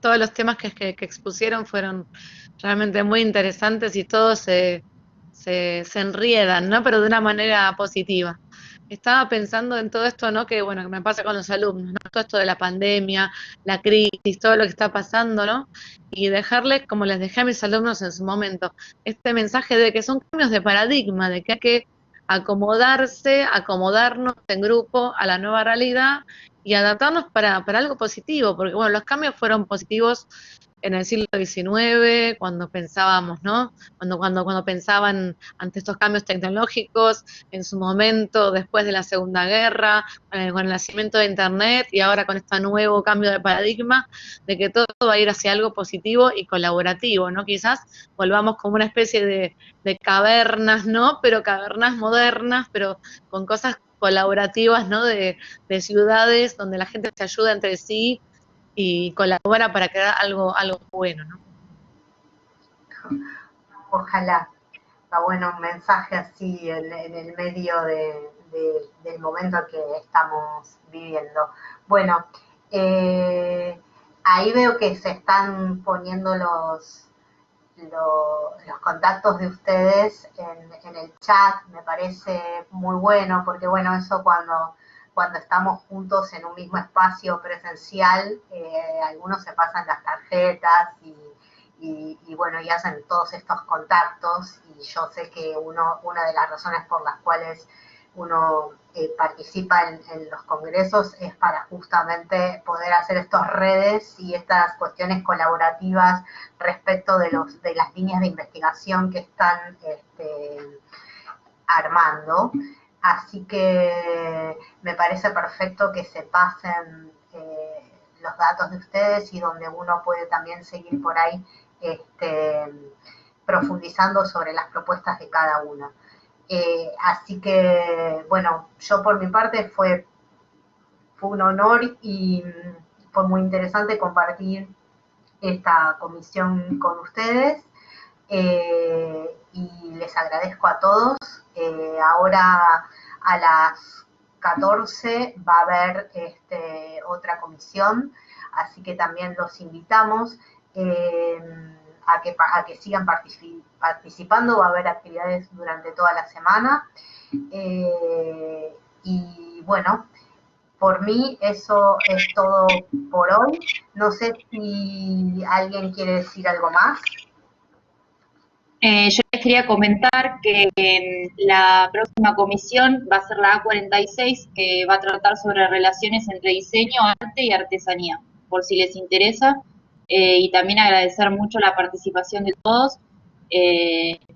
Todos los temas que expusieron fueron realmente muy interesantes y todos se enriedan, ¿no? Pero de una manera positiva. Estaba pensando en todo esto, ¿no? Que bueno, que me pasa con los alumnos, ¿no? Todo esto de la pandemia, la crisis, todo lo que está pasando, ¿no? Y dejarles, como les dejé a mis alumnos en su momento, este mensaje de que son cambios de paradigma, de que hay que acomodarnos en grupo a la nueva realidad y adaptarnos para algo positivo, porque bueno, los cambios fueron positivos en el siglo XIX, cuando pensábamos, ¿no? Cuando pensaban ante estos cambios tecnológicos, en su momento, después de la Segunda Guerra, con el nacimiento de Internet y ahora con este nuevo cambio de paradigma, de que todo va a ir hacia algo positivo y colaborativo, ¿no? Quizás volvamos como una especie de cavernas, ¿no? Pero cavernas modernas, pero con cosas colaborativas, ¿no? De ciudades donde la gente se ayuda entre sí y colabora para crear algo bueno, ¿no? Ojalá. Está bueno un mensaje así en el medio del momento que estamos viviendo. Bueno, ahí veo que se están poniendo los contactos de ustedes en el chat. Me parece muy bueno, porque bueno, eso cuando estamos juntos en un mismo espacio presencial, algunos se pasan las tarjetas y bueno, y hacen todos estos contactos, y yo sé que una de las razones por las cuales uno participa en los congresos es para justamente poder hacer estas redes y estas cuestiones colaborativas respecto de las líneas de investigación que están armando. Así que me parece perfecto que se pasen los datos de ustedes, y donde uno puede también seguir por ahí profundizando sobre las propuestas de cada una. Así que, bueno, yo por mi parte fue un honor y fue muy interesante compartir esta comisión con ustedes, y les agradezco a todos. Ahora a las 14 va a haber otra comisión, así que también los invitamos a que sigan participando. Va a haber actividades durante toda la semana, y bueno, por mí eso es todo por hoy. No sé si alguien quiere decir algo más. Yo les quería comentar que la próxima comisión va a ser la A46, que va a tratar sobre relaciones entre diseño, arte y artesanía, por si les interesa. Y también agradecer mucho la participación de todos.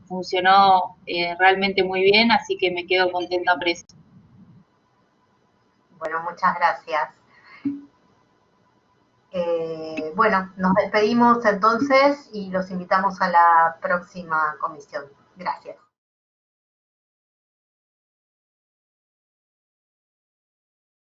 Funcionó realmente muy bien, así que me quedo contenta por eso. Bueno, muchas gracias. Bueno, nos despedimos entonces y los invitamos a la próxima comisión. Gracias.